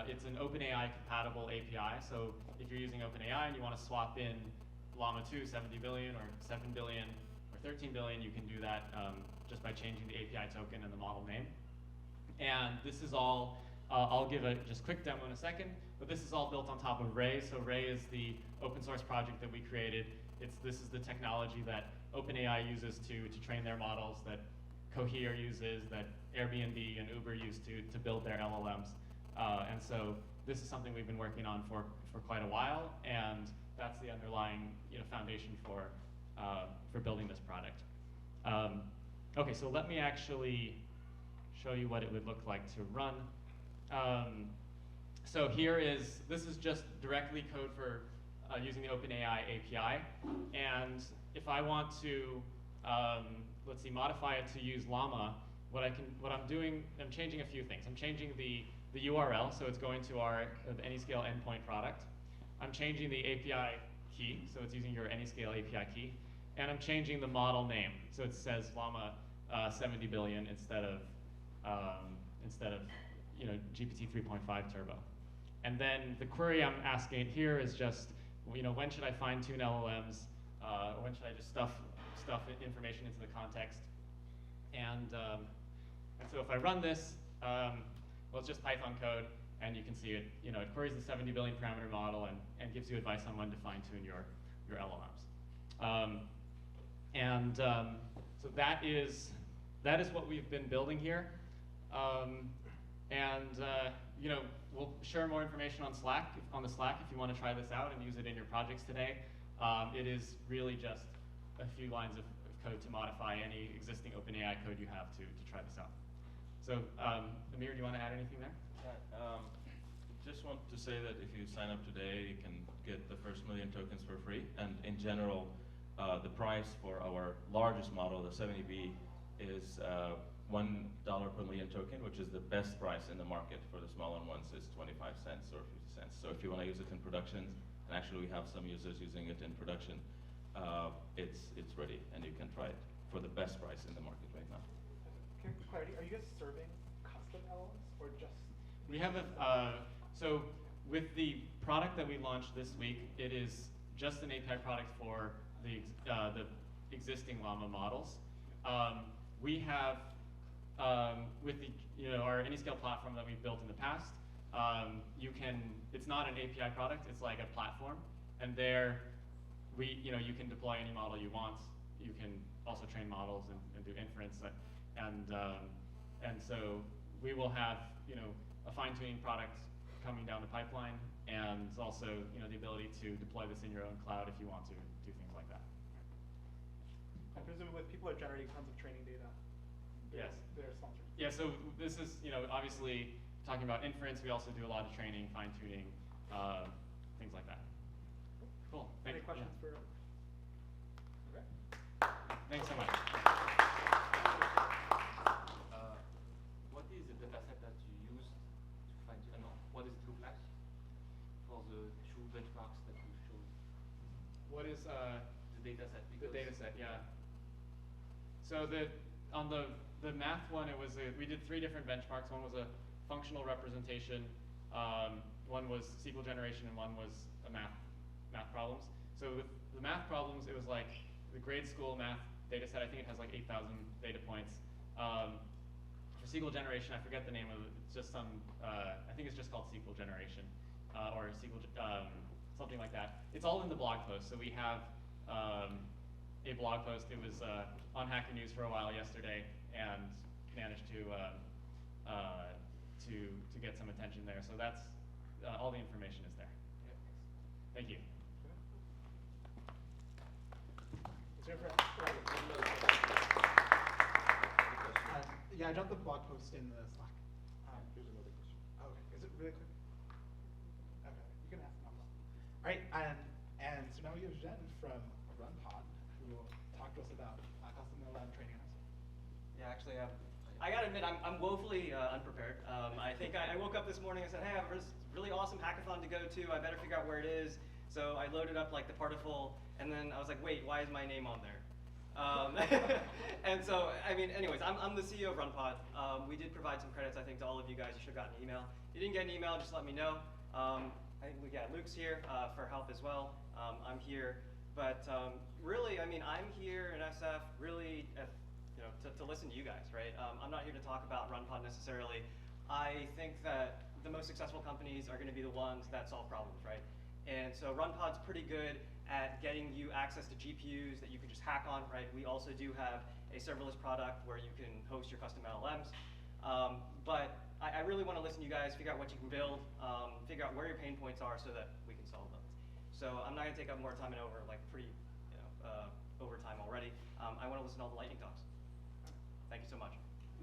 It's an OpenAI compatible API. So if you're using OpenAI and you want to swap in Llama 2, 70 billion, or 7 billion, or 13 billion, you can do that just by changing the API token and the model name. And this is all, I'll give a just quick demo in a second, but this is all built on top of Ray. So Ray is the open source project that we created. This is the technology that OpenAI uses to train their models, that Cohere uses, that Airbnb and Uber use to build their LLMs. And so this is something we've been working on for quite a while, and that's the underlying foundation for building this product. Okay, so let me actually show you what it would look like to run. So this is just directly code for using the OpenAI API. And if I want to, let's see, modify it to use Llama, what I'm doing, I'm changing a few things. I'm changing the URL, so it's going to the AnyScale endpoint product. I'm changing the API key, so it's using your AnyScale API key. And I'm changing the model name, so it says Llama 70 billion instead of GPT 3.5 Turbo. And then the query I'm asking here is just, when should I fine-tune LLMs? Or when should I just stuff information into the context? And so if I run this, well, it's just Python code, and you can see it. It queries the 70 billion parameter model and gives you advice on when to fine-tune your LLMs. So that is what we've been building here. We'll share more information on the Slack if you want to try this out and use it in your projects today. It is really just a few lines of code to modify any existing OpenAI code you have to try this out. So, Amir, do you want to add anything there? Yeah, just want to say that if you sign up today, you can get the first 1 million tokens for free. And in general, the price for our largest model, the 70B, is $1 per million token, which is the best price in the market. For the smaller ones, is 25 cents or 50 cents. So if you want to use it in production, and actually we have some users using it in production, it's ready, and you can try it for the best price in the market right now. Clarity, are you guys serving custom LLMs or just? We have so with the product that we launched this week, it is just an API product for the existing Llama models. We have with our AnyScale platform that we've built in the past, it's not an API product, it's like a platform, and there you can deploy any model you want. You can also train models and do inference, and so we will have a fine-tuning product coming down the pipeline, and also the ability to deploy this in your own cloud if you want to do things like that. I presume with people are generating tons of training data. Yes. They're sponsored. Yeah, so this is, obviously talking about inference, we also do a lot of training, fine-tuning, things like that. Cool. Any questions for? Okay. Thanks so much. What is the dataset that you use to find, what is it look like for the two benchmarks that you showed? What is the dataset? the dataset? Yeah. So on the math one, we did 3 different benchmarks. One was a functional representation, one was SQL generation, and one was a math problems. So with the math problems, it was like the grade school math data set. I think it has like 8,000 data points. For SQL generation, I forget the name of it. It's just some, I think it's just called SQL generation, or SQL something like that. It's all in the blog post. So we have a blog post. It was on Hacker News for a while yesterday, and managed to get some attention there. So that's all the information is there. Thank you. Yeah, I dropped the blog post in the Slack. Here's another question. Okay, is it really quick? Okay, you can ask them. All right, and so now we have Jen from RunPod, who will talk to us about custom LLM training. Yeah, actually, I gotta admit, I'm woefully unprepared. I think I woke up this morning and said, hey, I have this really awesome hackathon to go to. I better figure out where it is. So I loaded up like the particle, and then I was like, wait, why is my name on there? And so, I mean, anyways, I'm the CEO of RunPod. We did provide some credits, I think, to all of you guys. You should have gotten an email. If you didn't get an email, just let me know. I think Luke's here for help as well. I'm here. But really, I mean, I'm here in SF really to listen to you guys, right? I'm not here to talk about RunPod necessarily. I think that the most successful companies are going to be the ones that solve problems, right? And so RunPod's pretty good at getting you access to GPUs that you can just hack on, right? We also do have a serverless product where you can host your custom LLMs. But I really want to listen to you guys, figure out what you can build, figure out where your pain points are so that we can solve them. So I'm not going to take up more time and over time already. I want to listen to all the lightning talks. Thank you so much.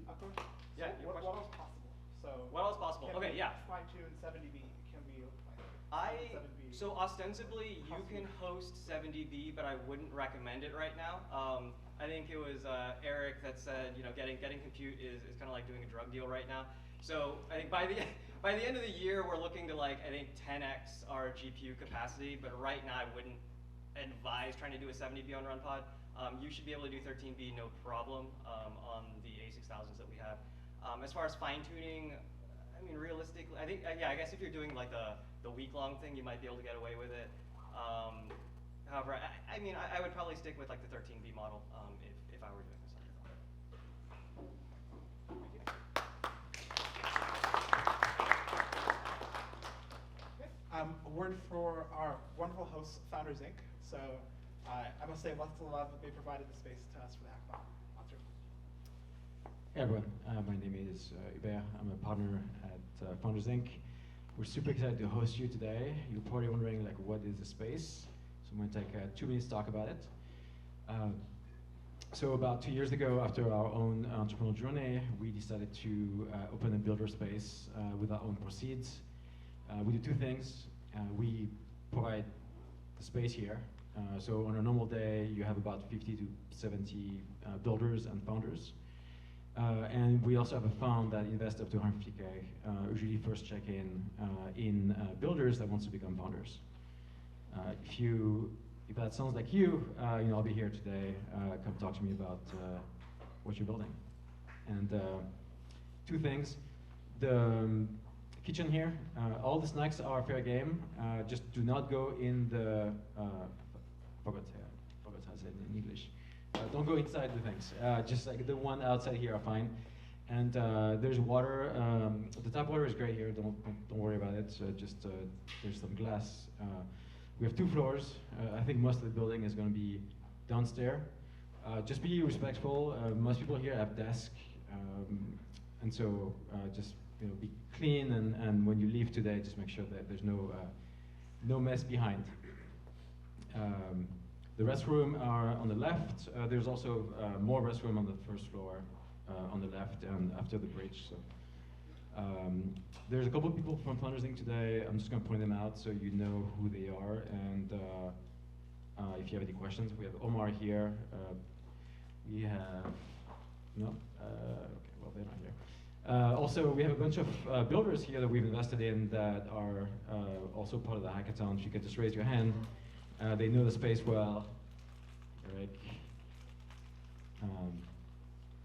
Of course. Yeah, So your what question? else possible? So What else possible? can Okay, we yeah. fine-tune 70B? Can we like, 7B? So ostensibly, you can host 70B, but I wouldn't recommend it right now. I think it was Eric that said, getting compute is kind of like doing a drug deal right now. So I think by the end of the year, we're looking to 10x our GPU capacity. But right now, I wouldn't advise trying to do a 70B on RunPod. You should be able to do 13B no problem on the A6000s that we have. As far as fine tuning, I mean, realistically, I think, I guess if you're doing the week-long thing, you might be able to get away with it. However, I mean, I would probably stick with the 13B model if I were doing this. A word for our wonderful hosts, Founders Inc. So I must say, lots of love that they provided the space to us for the hackathon. Answer. Hey everyone, my name is Hubert. I'm a partner at Founders Inc. We're super excited to host you today. You're probably wondering what is the space? So I'm going to take 2 minutes to talk about it. So about 2 years ago, after our own entrepreneurial journey, we decided to open a builder space with our own proceeds. We do 2 things. We provide the space here. So on a normal day, you have about 50 to 70 builders and founders. And we also have a fund that invests up to 150K, usually first check in builders that wants to become founders. If that sounds like you, I'll be here today. Come talk to me about what you're building. And 2 things. The kitchen here, all the snacks are fair game. Just do not go in the, forgot how to say it in English. Don't go inside the things. Just the one outside here are fine. And there's water. The tap water is great here. Don't worry about it. So just there's some glass. We have 2 floors. I think most of the building is going to be downstairs. Just be respectful. Most people here have desks, and so just be clean. And when you leave today, just make sure that there's no mess behind. The restroom are on the left. There's also more restroom on the first floor on the left and after the bridge. So there's a couple of people from Founders Inc. today. I'm just going to point them out so you know who they are. And if you have any questions, we have Omar here. We have, no? Okay, well, they're not here. Also, we have a bunch of builders here that we've invested in that are also part of the hackathon. If you could just raise your hand. They know the space well. Eric.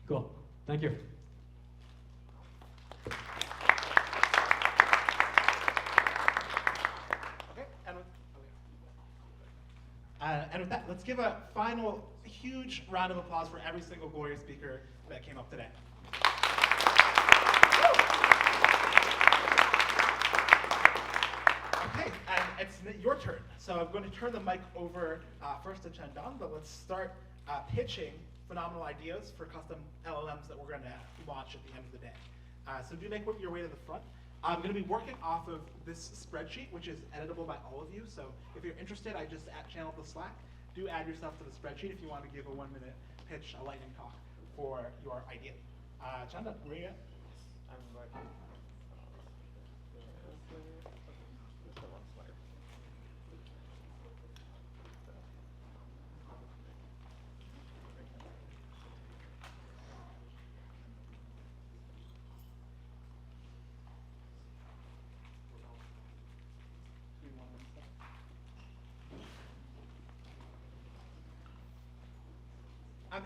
Cool. Thank you. Okay, and with that, let's give a final huge round of applause for every single Gloria speaker that came up today. Okay, and it's your turn. So I'm going to turn the mic over first to Chandan, but let's start pitching phenomenal ideas for custom LLMs that we're going to launch at the end of the day. So do make your way to the front. I'm going to be working off of this spreadsheet, which is editable by all of you. So if you're interested, I just channeled the Slack. Do add yourself to the spreadsheet if you want to give a 1-minute pitch, a lightning talk for your idea. Chandan, where are you at? I'm right.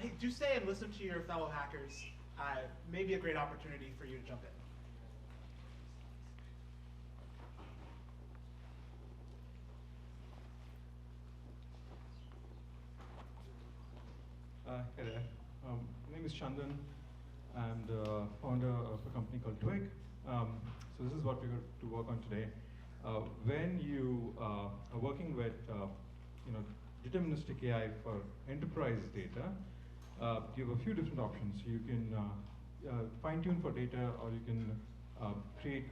Hey, do stay and listen to your fellow hackers. Maybe a great opportunity for you to jump in. Hey there. My name is Chandan. I'm the founder of a company called Twig. So this is what we're going to work on today. When you are working with deterministic AI for enterprise data, you have a few different options. You can fine-tune for data, or you can create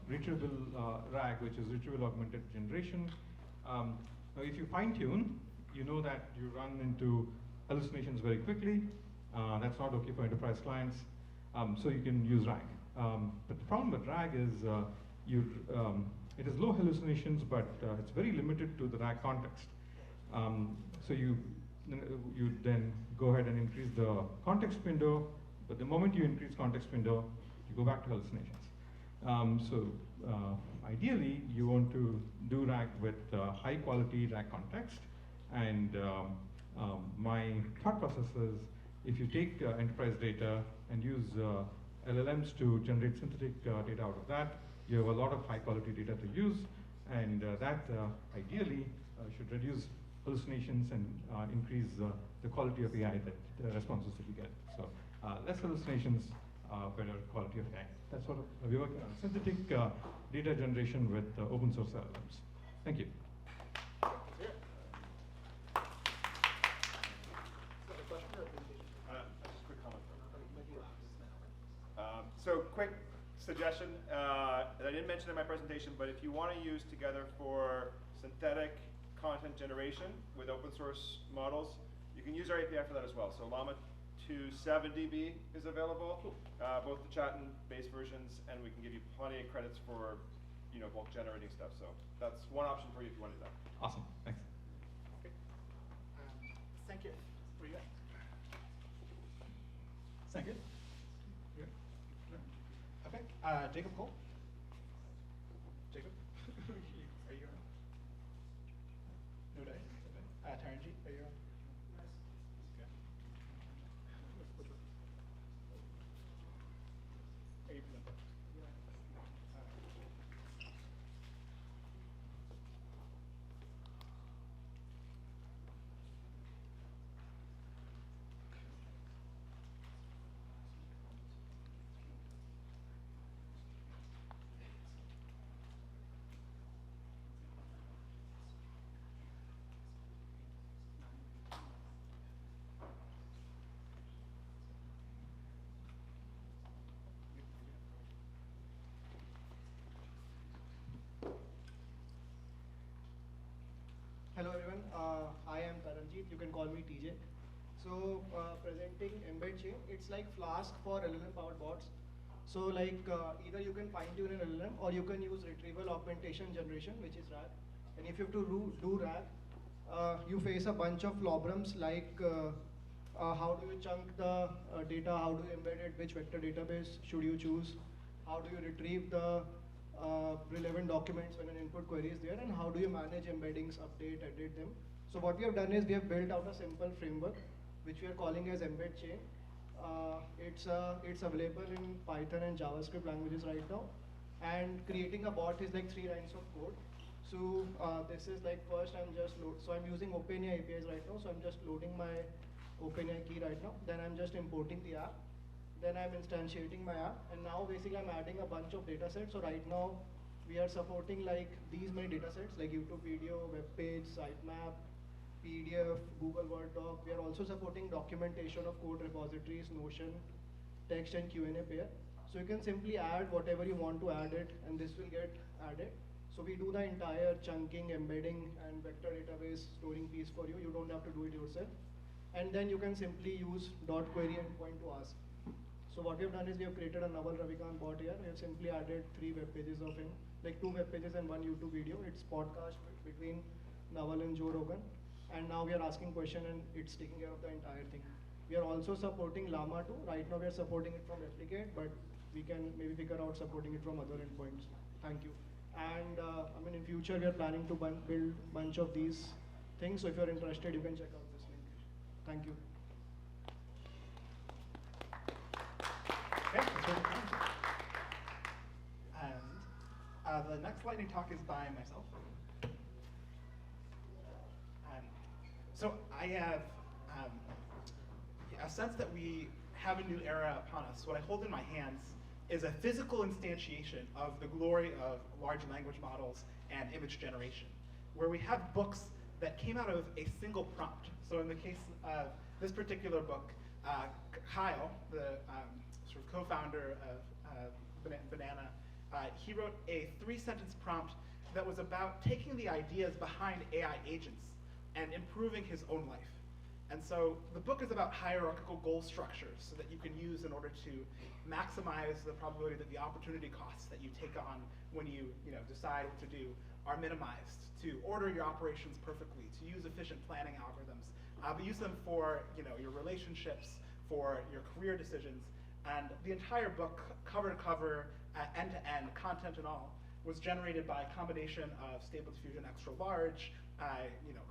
retrieval RAG, which is retrieval augmented generation. Now, if you fine-tune, you know that you run into hallucinations very quickly. That's not okay for enterprise clients, so you can use RAG. But the problem with RAG is it has low hallucinations, but it's very limited to the RAG context. So you then go ahead and increase the context window, but the moment you increase context window, you go back to hallucinations. Ideally, you want to do RAG with high quality RAG context, and my thought process is, if you take enterprise data and use LLMs to generate synthetic data out of that, you have a lot of high quality data to use, and that ideally should reduce hallucinations and increase the quality of AI, the responses that you get. So less hallucinations, better quality of AI. That's sort of, we're working on synthetic data generation with open source LLMs. Thank you. So quick suggestion that I didn't mention in my presentation, but if you want to use together for synthetic content generation with open source models, you can use our API for that as well. So Llama 2 7dB is available, both the chat and base versions, and we can give you plenty of credits for bulk generating stuff. So that's one option for you if you want to do that. Awesome, thanks. Okay. Thank you. Where you at? Thank you. Okay, Jacob Cole. Jacob, are you on? No dice. Okay. Taranji, are you on? Yes. Okay. Are you present? Hello everyone, I am Taranjeet, you can call me TJ. So presenting embed chain, it's like Flask for LLM powered bots. So like either you can fine tune an LLM or you can use retrieval augmentation generation, which is RAG. And if you have to do RAG, you face a bunch of problems like how do you chunk the data, how do you embed it, which vector database should you choose, how do you retrieve the relevant documents when an input query is there, and how do you manage embeddings, update, edit them. So what we have done is we have built out a simple framework which we are calling as embed chain. It's available in Python and JavaScript languages right now, and creating a bot is like 3 lines of code. So this is like, first I'm using OpenAI APIs right now, so I'm just loading my OpenAI key right now, then I'm just importing the app. Then I'm instantiating my app, and now basically I'm adding a bunch of data sets. So right now We are supporting like these many data sets like YouTube video, web page, sitemap, PDF, Google Word doc. We are also supporting documentation of code repositories, Notion, text and Q&A pair. So you can simply add whatever you want to add it, and this will get added. So we do the entire chunking, embedding, and vector database storing piece for you. You don't have to do it yourself. And then you can simply use .query endpoint to ask. So what we have done is we have created a Naval Ravikant bot here. We have simply added 3 web pages of him, like 2 web pages and 1 YouTube video. It's podcast between Naval and Joe Rogan. And now we are asking question and it's taking care of the entire thing. We are also supporting Llama 2. Right now we are supporting it from Replicate, but we can maybe figure out supporting it from other endpoints. Thank you. And I mean, in future we are planning to build bunch of these things. So if you're interested, you can check out this link. Thank you. Okay, that's very kind. And the next lightning talk is by myself. So I have a sense that we have a new era upon us. What I hold in my hands is a physical instantiation of the glory of large language models and image generation, where we have books that came out of a single prompt. So in the case of this particular book, Kyle, the sort of co-founder of Banana, he wrote a 3-sentence prompt that was about taking the ideas behind AI agents and improving his own life. And so the book is about hierarchical goal structures so that you can use in order to maximize the probability that the opportunity costs that you take on when you decide what to do are minimized, to order your operations perfectly, to use efficient planning algorithms, but use them for your relationships, for your career decisions. And the entire book, cover to cover, end to end, content and all, was generated by a combination of Stable Diffusion Extra Large,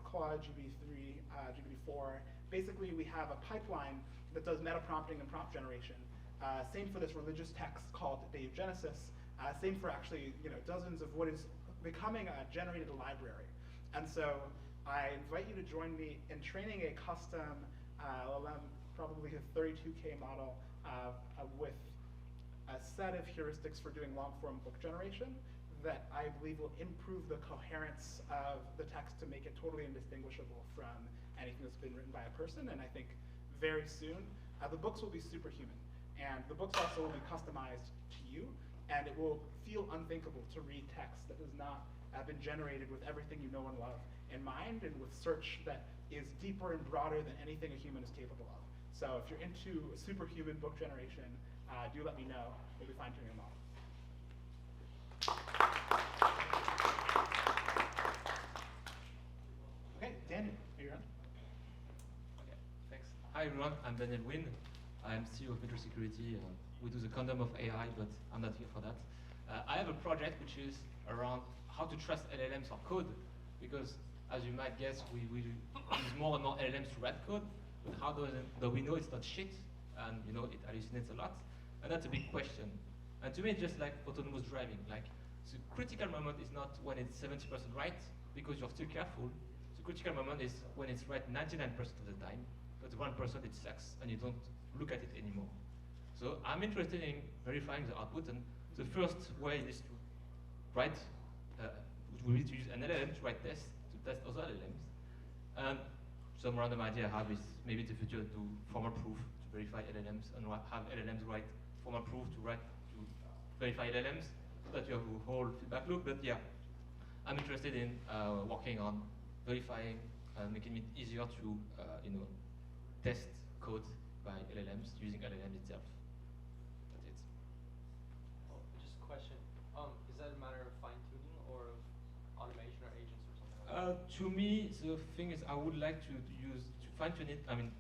Claude, GPT-3, GPT-4. Basically, we have a pipeline that does meta prompting and prompt generation. Same for this religious text called Genesis. Same for actually dozens of what is becoming a generated library. And so I invite you to join me in training a custom LLM, probably a 32K model with a set of heuristics for doing long-form book generation that I believe will improve the coherence of the text to make it totally indistinguishable from anything that's been written by a person. And I think very soon, the books will be superhuman. And the books also will be customized to you, and it will feel unthinkable to read text that has not been generated with everything you know and love in mind, and with search that is deeper and broader than anything a human is capable of. So if you're into superhuman book generation, do let me know. We'll be fine-tuning a model. Okay, Daniel, you're on. Okay, thanks. Hi everyone, I'm Daniel Wynn. I'm CEO of Metro Security. We do the condom of AI, but I'm not here for that. I have a project which is around how to trust LLMs or code, because as you might guess, we use more and more LLMs to write code, but how do we know it's not shit, and it hallucinates a lot? And that's a big question. And to me, it's just like autonomous driving. Like, the critical moment is not when it's 70% right, because you're still careful. The critical moment is when it's right 99% of the time, but the 1% it sucks, and you don't look at it anymore. So I'm interested in verifying the output, and the first way is to write, we need to use an LLM to write tests, to test other LLMs. And some random idea I have is maybe in the future do formal proof to verify LLMs, and have LLMs write formal proof to verify LLMs, so that you have a whole feedback loop. But yeah, I'm interested in working on verifying and making it easier to test code by LLMs using LLMs itself. That's it. Oh, just a question. Is that a matter of fine tuning or of automation or agents or something like that? To me, the thing is I would like to fine tune it. I mean,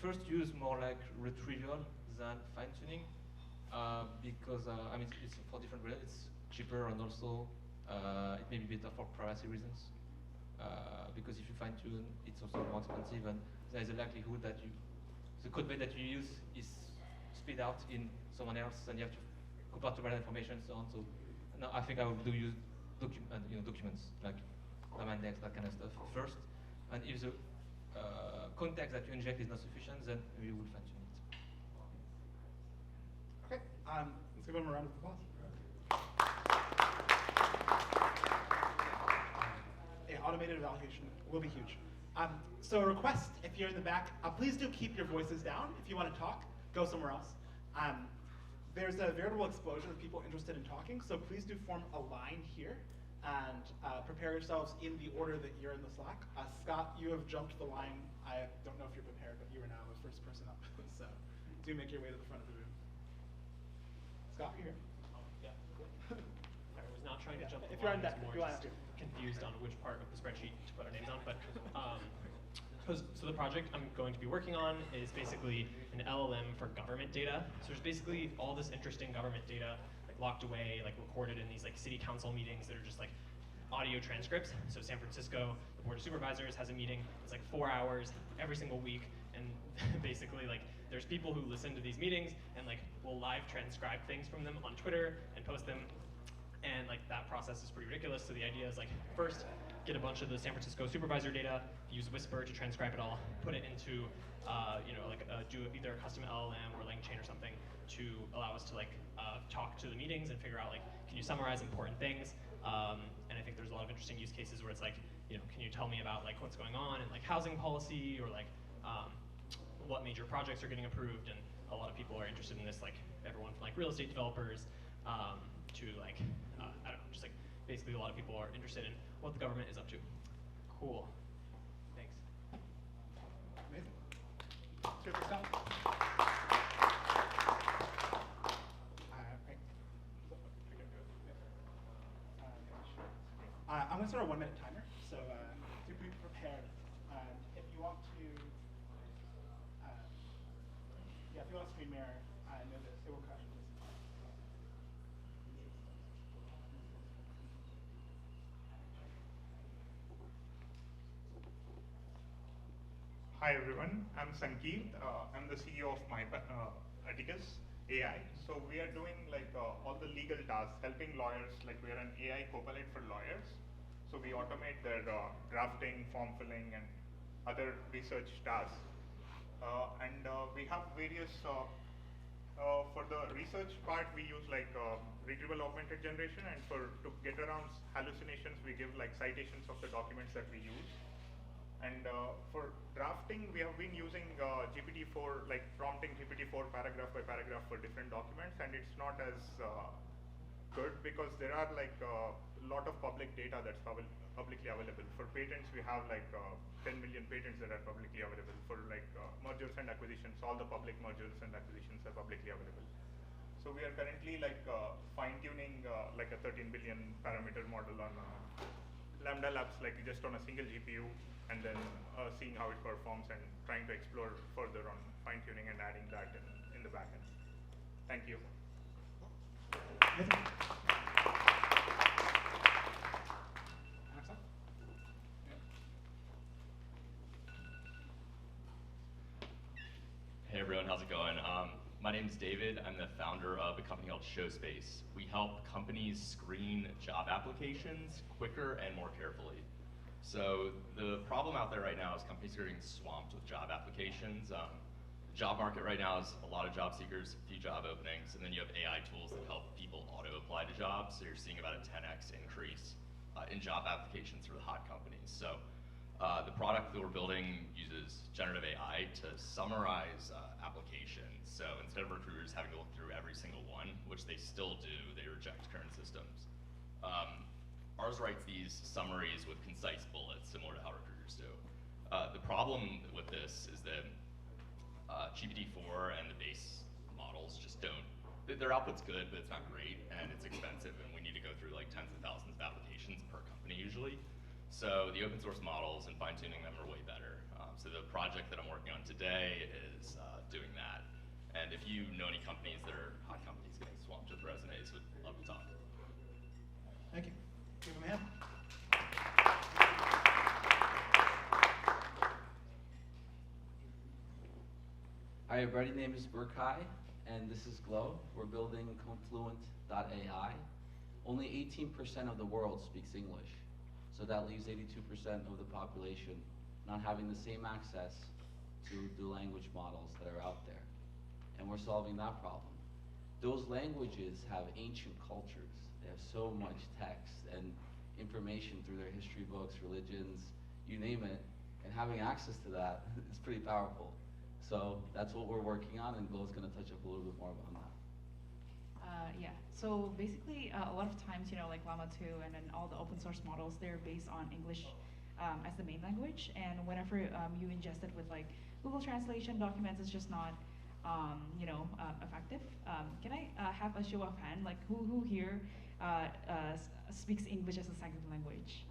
first use more like retrieval than fine tuning. Because it's for different reasons. It's cheaper, and also it may be better for privacy reasons. Because if you fine tune, it's also more expensive, and there is a likelihood that the code base that you use is spit out in someone else, and you have to compartmentalize information, so on. So now I think I will use documents like Llama index, that kind of stuff first. And if the context that you inject is not sufficient, then we will fine tune it. Okay, let's give him a round of applause. automated evaluation will be huge. So a request, if you're in the back, please do keep your voices down. If you want to talk, go somewhere else. There's a veritable explosion of people interested in talking, so please do form a line here and prepare yourselves in the order that you're in the Slack. Scott, you have jumped the line. I don't know if you're prepared, but you are now the first person up. So do make your way to the front of the room. Scott, you're here. Yeah. I was not trying to jump the If you're on line, I deck, was you more want just to. confused on which part of the spreadsheet to put our names on. But so the project I'm going to be working on is basically an LLM for government data. So there's basically all this interesting government data like locked away, like recorded in these like city council meetings that are just like audio transcripts. So San Francisco, the Board of Supervisors has a meeting. It's like 4 hours every single week. And basically like there's people who listen to these meetings and like will live transcribe things from them on Twitter and post them. And like that process is pretty ridiculous. So the idea is like first get a bunch of the San Francisco supervisor data, use Whisper to transcribe it all, put it into do either a custom LLM or LangChain or something to allow us to like talk to the meetings and figure out like can you summarize important things. And I think there's a lot of interesting use cases where it's like can you tell me about like what's going on in like housing policy or like what major projects are getting approved, and a lot of people are interested in this, like everyone from like real estate developers to like I don't know, just like basically a lot of people are interested in what the government is up to. Cool. Thanks. Amazing. Super Scott. I'm going to start a 1 minute timer, so do be prepared. If you want to, if you want to screen mirror, I know that it will crash. Hi everyone, I'm Sankeet. I'm the CEO of Atticus AI. So we are doing like all the legal tasks, helping lawyers. Like we are an AI copilot for lawyers. So we automate their drafting, form filling, and other research tasks. We have various, for the research part, we use like retrieval augmented generation, and to get around hallucinations, we give like citations of the documents that we use. And for drafting, we have been using GPT-4, like prompting GPT-4 paragraph by paragraph for different documents, and it's not as good because there are like a lot of public data that's publicly available. For patents, we have like 10 million patents that are publicly available. For like mergers and acquisitions, all the public mergers and acquisitions are publicly available. So we are currently like fine-tuning like a 13 billion parameter model on Lambda Labs, like just on a single GPU, and then seeing how it performs and trying to explore further on fine-tuning and adding that in the backend. Thank you. Hey everyone, how's it going? My name is David. I'm the founder of a company called Showspace. We help companies screen job applications quicker and more carefully. So the problem out there right now is companies are getting swamped with job applications. The job market right now is a lot of job seekers, few job openings, and then you have AI tools that help people auto-apply to jobs. So you're seeing about a 10x increase in job applications for the hot companies. So the product that we're building uses generative AI to summarize applications. So instead of recruiters having to look through every single one, which they still do, they reject current systems. Ours writes these summaries with concise bullets, similar to how recruiters do. The problem with this is that GPT-4 and the base models just don't, their output's good, but it's not great, and it's expensive, and we need to go through like tens of thousands of applications per company usually. So the open source models and fine-tuning them are way better. So the project that I'm working on today is doing that. And if you know any companies that are hot companies getting swamped with resumes, would love to talk. Thank you. Give him a hand. Hi everybody, name is Burkai, and this is Glow. We're building Confluent.ai. Only 18% of the world speaks English, so that leaves 82% of the population not having the same access to the language models that are out there. And we're solving that problem. Those languages have ancient cultures. They have so much text, and information through their history books, religions, you name it, and having access to that is pretty powerful. So that's what we're working on, and Glow's going to touch up a little bit more on that. Yeah, so basically a lot of times, like Llama 2 and then all the open source models, they're based on English as the main language, and whenever you ingest it with like Google Translation documents, it's just not effective. Can I have a show of hand, like who here speaks English as a second language?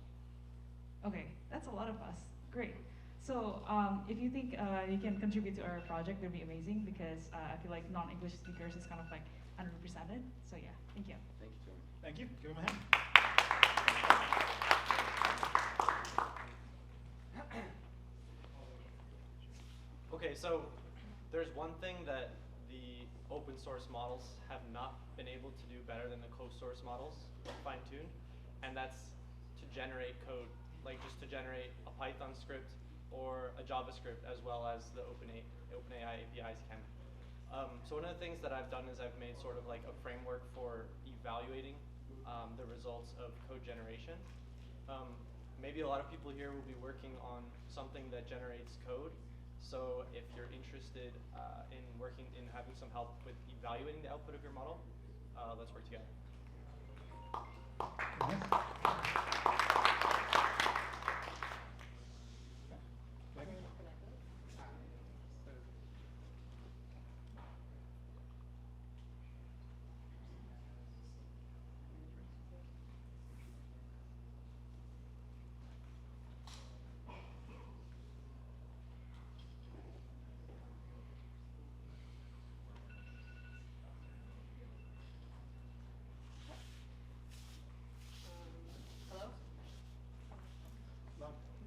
Okay, that's a lot of us. Great. So if you think you can contribute to our project, that'd be amazing, because I feel like non-English speakers is kind of like underrepresented. So yeah, thank you. Thank you, Jeremy. Thank you. Give him a hand. Okay, so there's one thing that the open source models have not been able to do better than the closed source models, fine-tuned, and that's to generate code, like just to generate a Python script or a JavaScript, as well as the OpenAI APIs can. So one of the things that I've done is I've made sort of like a framework for evaluating the results of code generation. Maybe a lot of people here will be working on something that generates code. So if you're interested in having some help with evaluating the output of your model, let's work together.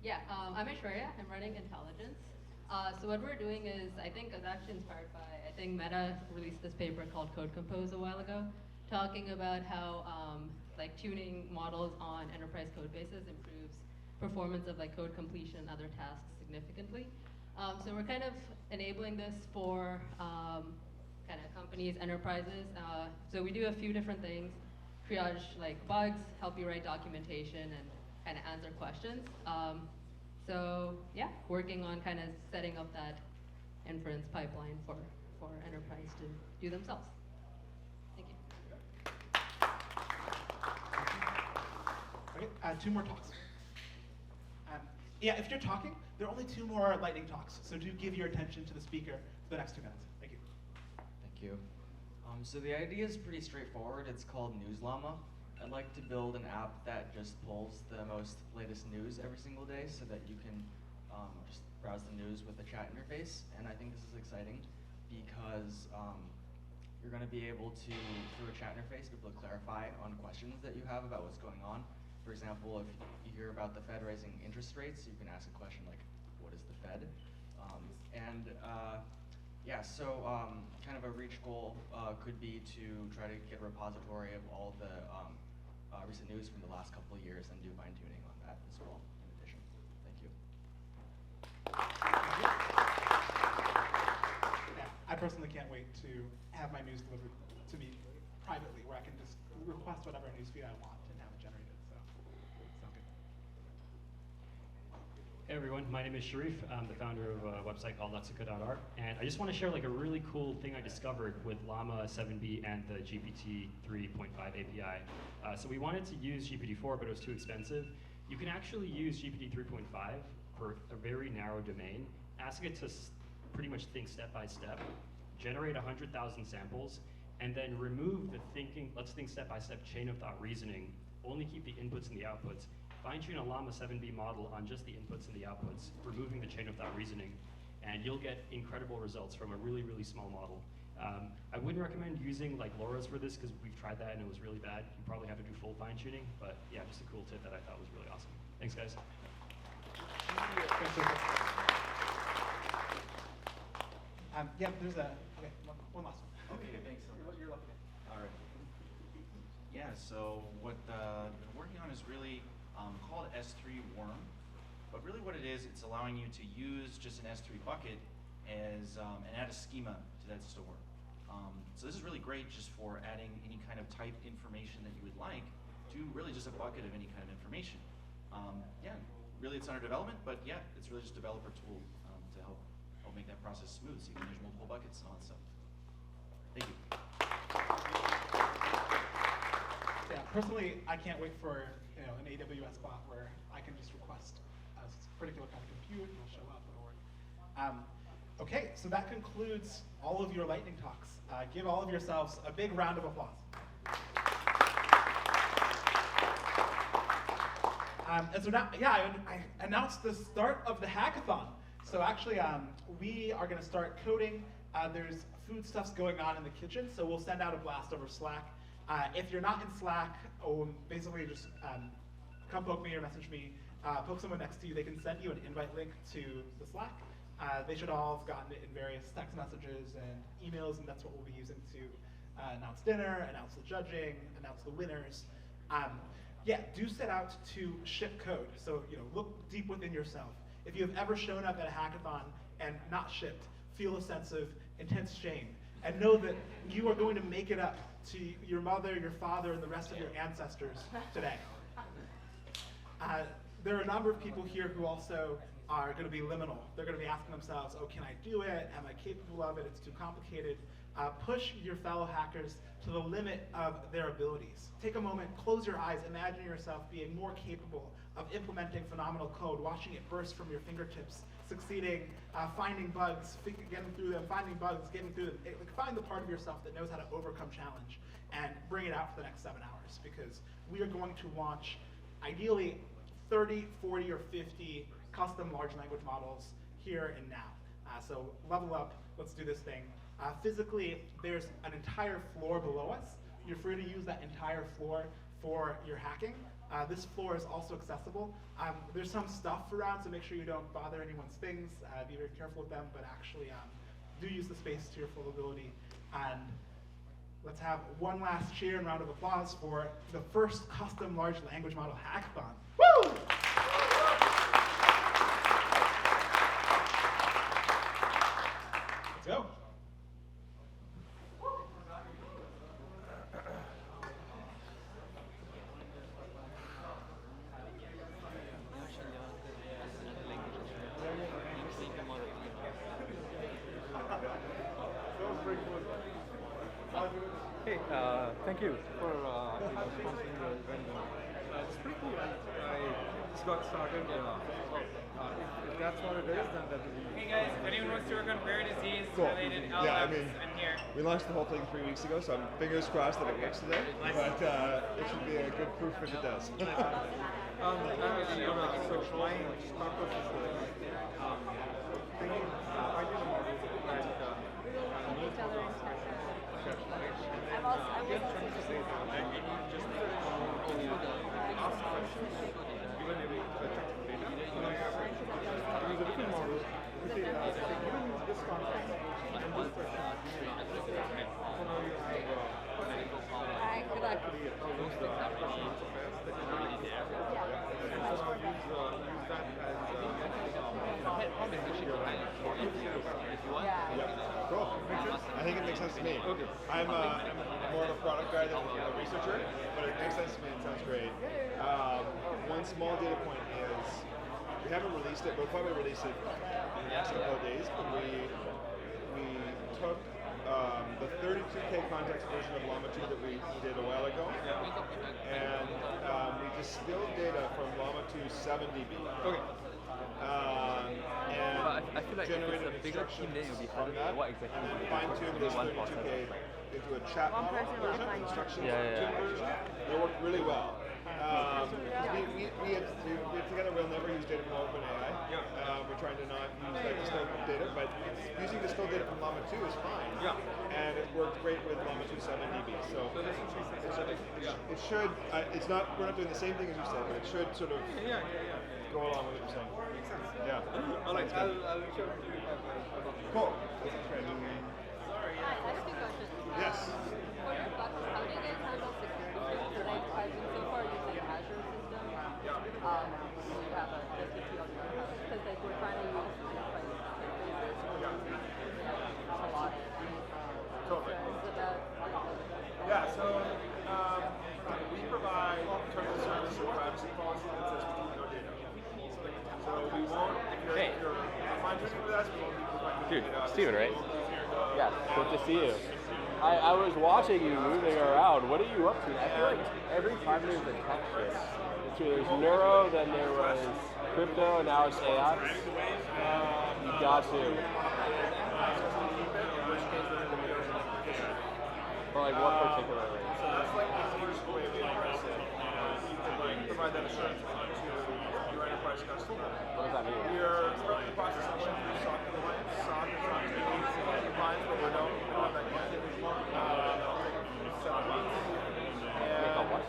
Yeah, I'm Aishwarya. I'm running intelligence. So what we're doing is, I think, is actually inspired by, I think Meta released this paper called Code Compose a while ago, talking about how like tuning models on enterprise code bases improves performance of like code completion and other tasks significantly. So we're kind of enabling this for kind of companies, enterprises. So we do a few different things: triage like bugs, help you write documentation, and kind of answer questions. So yeah, working on kind of setting up that inference pipeline for enterprise to do themselves. Thank you. Okay, 2 more talks. Yeah, if you're talking, there are only 2 more lightning talks, so do give your attention to the speaker for the next 2 minutes. Thank you. Thank you. So the idea is pretty straightforward. It's called Newsllama. I'd like to build an app that just pulls the most latest news every single day so that you can just browse the news with a chat interface. And I think this is exciting because you're going to be able to, through a chat interface, be able to clarify on questions that you have about what's going on. For example, if you hear about the Fed raising interest rates, you can ask a question like, what is the Fed? Yeah, so kind of a reach goal could be to try to get a repository of all the recent news from the last couple of years and do fine tuning on that as well, in addition. Thank you. Yeah, I personally can't wait to have my news delivered to me privately, where I can just request whatever newsfeed I want and have it generated. So, sounds good. Hey everyone, my name is Sharif. I'm the founder of a website called Lexica.art, and I just want to share like a really cool thing I discovered with Llama 7B and the GPT 3.5 API. So we wanted to use GPT-4, but it was too expensive. You can actually use GPT 3.5 for a very narrow domain. Ask it to pretty much think step by step, generate 100,000 samples, and then remove the let's think step by step chain of thought reasoning, only keep the inputs and the outputs. Fine-tune a Llama 7B model on just the inputs and the outputs, removing the chain of thought reasoning, and you'll get incredible results from a really, really small model. I wouldn't recommend using like LoRa's for this because we've tried that and it was really bad. You probably have to do full fine-tuning, but yeah, just a cool tip that I thought was really awesome. Thanks, guys. Yeah, there's one last one. Okay, thanks so much. You're lucky. All right. Yeah, so what we're working on is really called S3 Worm. But really what it is, it's allowing you to use just an S3 bucket as, and add a schema to that store. So this is really great just for adding any kind of type information that you would like. do really just a bucket of any kind of information. Yeah, really it's under development, but yeah, it's really just a developer tool to help make that process smooth so you can manage multiple buckets and all that stuff. Thank you. Yeah, personally, I can't wait for an AWS bot where I can just request a particular kind of compute, it'll show up, it'll work. Okay, so that concludes all of your lightning talks. Give all of yourselves a big round of applause. And so now, yeah, I announced the start of the hackathon. So actually, we are going to start coding. There's foodstuffs going on in the kitchen, so we'll send out a blast over Slack. If you're not in Slack, basically just come poke me or message me. Poke someone next to you. They can send you an invite link to the Slack. They should all have gotten it in various text messages and emails, and that's what we'll be using to announce dinner, announce the judging, announce the winners. Yeah, do set out to ship code. So look deep within yourself. If you have ever shown up at a hackathon and not shipped, feel a sense of intense shame, and know that you are going to make it up to your mother, your father, and the rest of your ancestors today. There are a number of people here who also are going to be liminal. They're going to be asking themselves, oh, can I do it? Am I capable of it? It's too complicated. Push your fellow hackers to the limit of their abilities. Take a moment, close your eyes, imagine yourself being more capable of implementing phenomenal code, watching it burst from your fingertips, succeeding, finding bugs, getting through them, finding bugs, getting through them. Find the part of yourself that knows how to overcome challenge and bring it out for the next 7 hours, because we are going to launch, ideally, 30, 40, or 50 custom large language models here and now. So level up, let's do this thing. Physically, there's an entire floor below us. You're free to use that entire floor for your hacking. This floor is also accessible. There's some stuff around, so make sure you don't bother anyone's things. Be very careful with them, but actually do use the space to your full ability. And let's have one last cheer and round of applause for the first custom large language model hackathon. Woo! Let's go. Hey, thank you for sponsoring the event. It's pretty cool. I just got started. If that's what it is, then that will be. Hey guys, if anyone wants to work on rare disease Cool. related LLMs, Yeah, I mean, I'm here. we launched the whole thing 3 weeks ago, so I'm fingers crossed that it works today. Nice. But it should be a good proof if it does. So my startup is thinking ideal model and get trying to say that you just ask questions, given away the chunk of data. Use a different model to say, given this context and this question, so now you have actually 1,000 questions of pairs that you can use. And so now use that as Cool. I think it makes sense to me. Okay. I'm more of a product guy than a researcher, but it makes sense to me. It sounds great. One small data point is we haven't released it. We'll probably release it in the next couple of days. But we took the 32K context version of Llama 2 that we did a while ago, and we distilled data from Llama 2 7dB. Okay. And I feel like if generated it's a bigger team, then it will be from harder. that, What exactly and then would you do? fine-tuned Only this one 32K into a chat model version, instructions version. It worked really well. We had together we'll never use data from OpenAI. We're trying to not use that distilled data, but using distilled data from Llama 2 is fine. And it worked great with Llama 2 7dB. So it should. It's not. We're not doing the same thing as you said, but it should sort of go along with what you're saying. Makes sense. Yeah. All right. I'll show you. Cool. Sorry, I have a few questions. Yes. For your platform, how do you guys handle security? So like, I've been so far using Azure system. When you have a SDK on your house, because like we're trying to use enterprise databases. A lot. Totally. Concerns about. Yeah. So we provide Dude, Steven, right? Yes, good to see you. I was watching you moving around. What are you up to? I feel like every time there's a tech shift, there's neuro, then there was crypto, and now it's AI. You got to. Or like what particularly? So that's like the first way we address it. Like provide that assurance to your enterprise customer. What does that mean? We are starting the process of going through SOC compliance. SOC is not compliance, but we don't have that yet. It'll take a few 7 months. Make a what?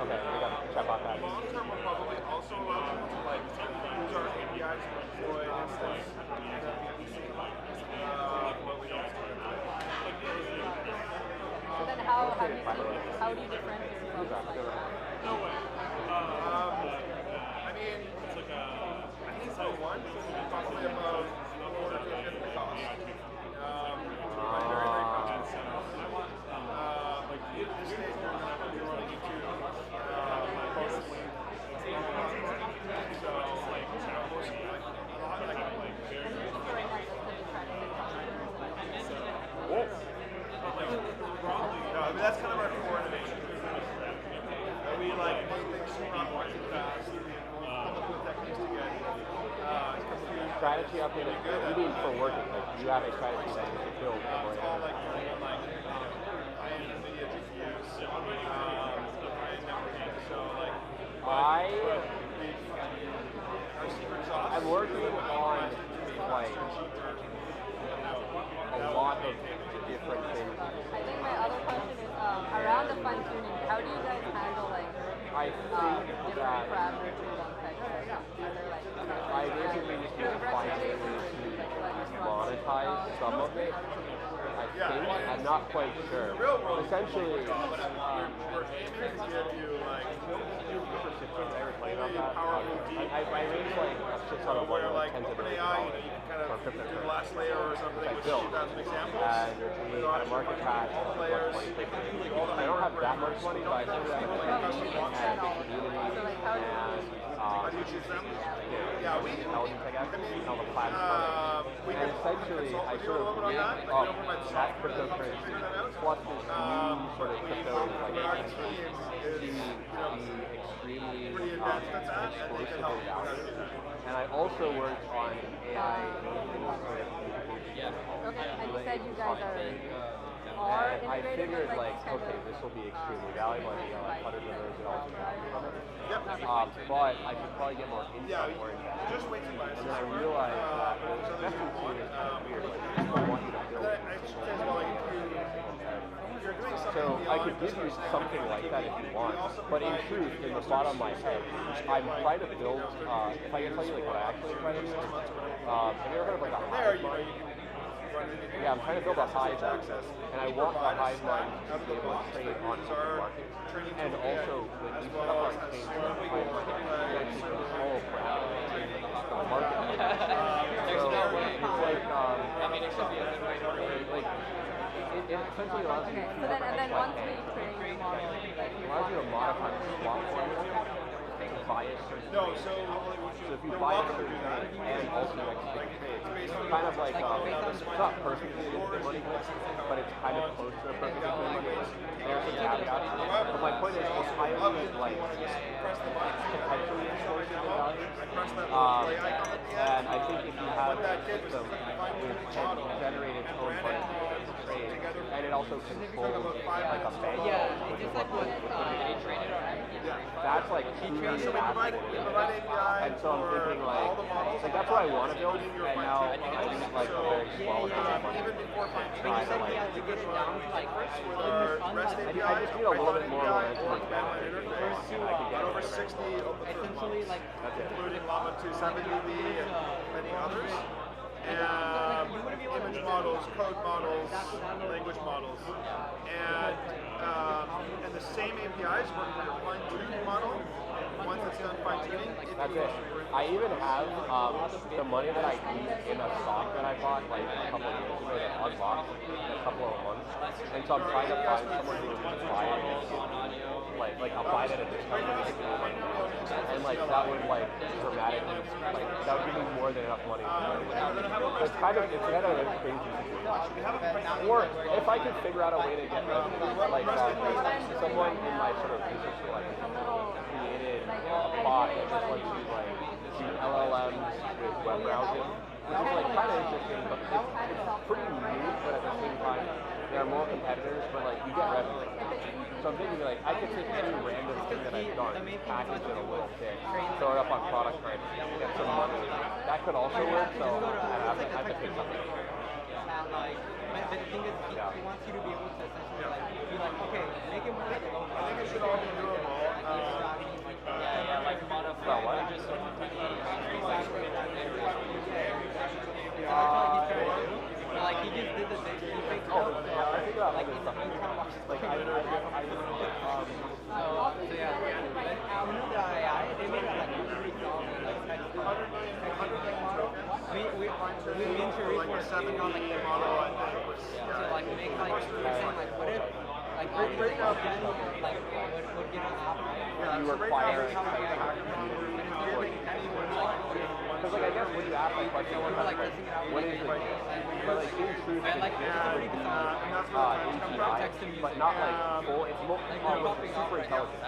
Okay, we got to check off that. Long term, we'll probably also allow people to like use our APIs to deploy an instance in a VPC. But we don't start it. So then how do you differentiate yourself? No way. I mean, I think for one, probably about a quarter to a fifth the cost. Very, very cost effective. At this stage, we're not going to be running into bonus. So, like, most of a lot like no, I mean that's kind of our core innovation. We like make things super optimized and fast. Come up with techniques to get strategy update. You mean for working? Like you have a strategy that you can build. It's all like high-end NVIDIA GPUs, high-end networking. So like, our secret sauce. I'm working on like a lot of different things. I think my other question is around the fine tuning. How do you guys handle like different parameters on text? I basically just need to find a way to monetize some of it. I think I'm not quite sure. Essentially, we're aiming to give you like really powerful deep. I raised like a shit ton of money, like tens of millions of dollars for cryptocurrency. Do the last layer or something, which built. 2,000 examples. And we had a market cap of like 2015. I don't have that much money, but I think that like community and how do you choose them? Yeah, we intelligence, I guess, how the platform. And essentially, I sort of rig up that cryptocurrency plus this new sort of crypto like to be extremely explosively valuable. And I also worked on AI sort of communication. Okay, and you said you guys are and I figured like, okay, this will be extremely valuable. I think like hundreds of millions of dollars of value from it. But I should probably get more income or investment. Just wait to buy. And then I realized that investing too is kind of weird. Like, people want you to build so I could give you something like that if you want. But in truth, in the bottom of my head, I'm trying to build, if I can tell you like what I actually try to do, have you ever heard of like a hive mind? Yeah, I'm trying to build a hive mind, and I want the hive mind to be able to trade on the market. And also, when you set up on chain for the hive mind, you actually control parameters of the market. So, like, I mean, it should be a good way to like, it essentially allows you to once we train the model, allows you to modify the swap formula to buy a certain trade. So if you buy a certain trade and also execute a trade, it's kind of like, it's not perfectly infinite money, but it's kind of close to a perfect infinite money. There's some caveats. But my point is, it's highly, like, potentially explosive in value. And I think if you have a system which can generate its own money to trade, and it also controls like a bank, that's like truly fascinating. And so I'm thinking like that's what I want to build, and now I need like a very small amount of money. Try to like, I just need a little bit more momentum on the interface, and I can get over 60 open source models, including Llama 2 7db and many others. Image models, code models, language models, and the same APIs work for your fine-tuning model. Once it's done fine-tuning, that's it. I even have the money that I used in a stock that I bought like a couple of years ago that unlocked in a couple of months, and so I'm trying to find someone who can buy it like apply that at discount to make it more money. And like that would like dramatically like that would give me more than enough money. So it's kind of a crazy situation. Or if I could figure out a way to get like someone in my sort of business like created a bot that just lets you like do LLMs with web browsing, which is like kind of interesting, but it's pretty new, but at the same time there are more competitors, but like you get revenue. So I'm thinking like I could take any random thing that I've done, package it a little bit, throw it up on product card, get some money. That could also work, so I have to pick something. But the thing is, he wants you to be able to essentially like be like, okay, make it more like a low cost. I think it should all be doable. Like modify just so like he just did the thing. I think about like stuff. Like so yeah. When the AI, they made it like really solid, like text model. We in Sharif were working on like the model to like make like saying like what if like right now like would get an app. You require because like I guess when you ask that question, what is it? But like in truth, it's API, but not like full. It's super intelligent.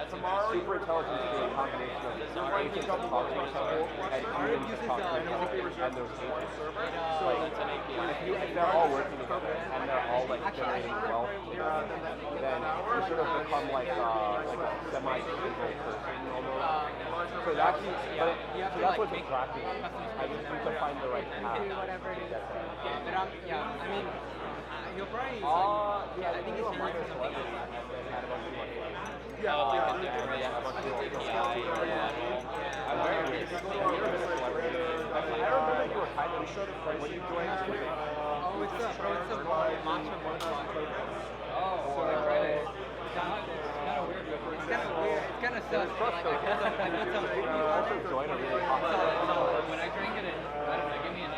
Super intelligence is a combination of agents that talk to people and humans that talk to people and those agents. So like if they're all working together and they're all like generating wealth together, then you sort of become like a semi-digital person almost. So that's what's attractive. I just need to find the right path. Whatever it is. I mean, you'll probably. I think it's minus one. I remember you were kind of sure when you joined. Oh, it's a matcha program. It's kind of weird. It's kind of sus. Like I put some. Join a really hot. When I drink it, I don't know. Give me an.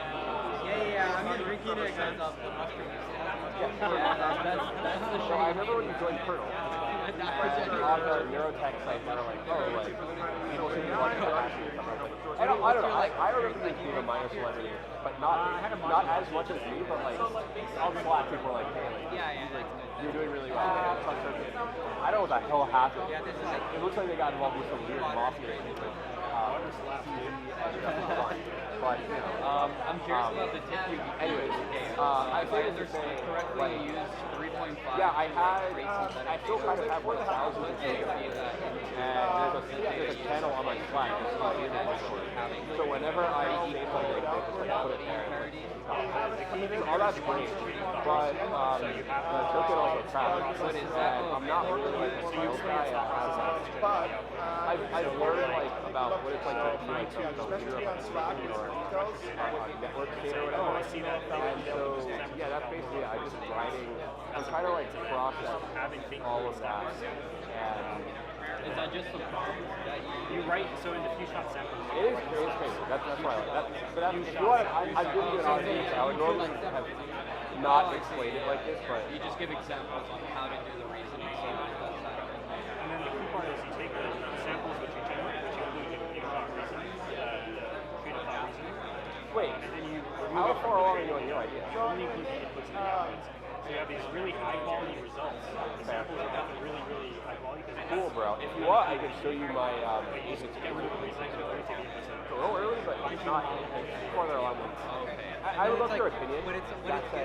Yeah. I'm just drinking it because of the mushrooms. That's the show. I remember when you joined Kernel. On the Neurotech site, they were like, oh, like, people should be watching the passion or something. I don't know. I remember you being a minor celebrity, but not as much as me, but like, on Slack, people were like, hey, like, you're doing really well. I don't know what the hell happened. It looks like they got involved with some weird mafia thing. But, you know. I'm curious about the tip you anyways, I think it's correctly like, used 3.5. Yeah, I still kind of have like thousands of videos. And there's a channel on my Slack that's called So whenever I say something, I just like put it there. All that's great, but the token also travels. And I'm not really like a sales guy. But I've learned like about what it's like to be like the leader of a team or a network state or whatever. And so yeah, that's basically it. I'm trying to like process all of that. And is that just the prompt that you write? So in the few shot samples. It is crazy. That's why I like that. But that's, if you want, I've given you an audience. I would normally have not explained it like this, but you just give examples on how to do the reasoning. And then the key part is you take the samples which you generate, which include reasoning, train of thought reasoning. Wait, and then you how far along are you on your idea? And then you include the inputs and the outputs. So you have these really high quality results. The samples are often really, really high quality. Cool, bro. If you want, I can show you my basic get rid of the reasoning, so everything inputs a little early, but it's not. It's farther along. I would love your opinion.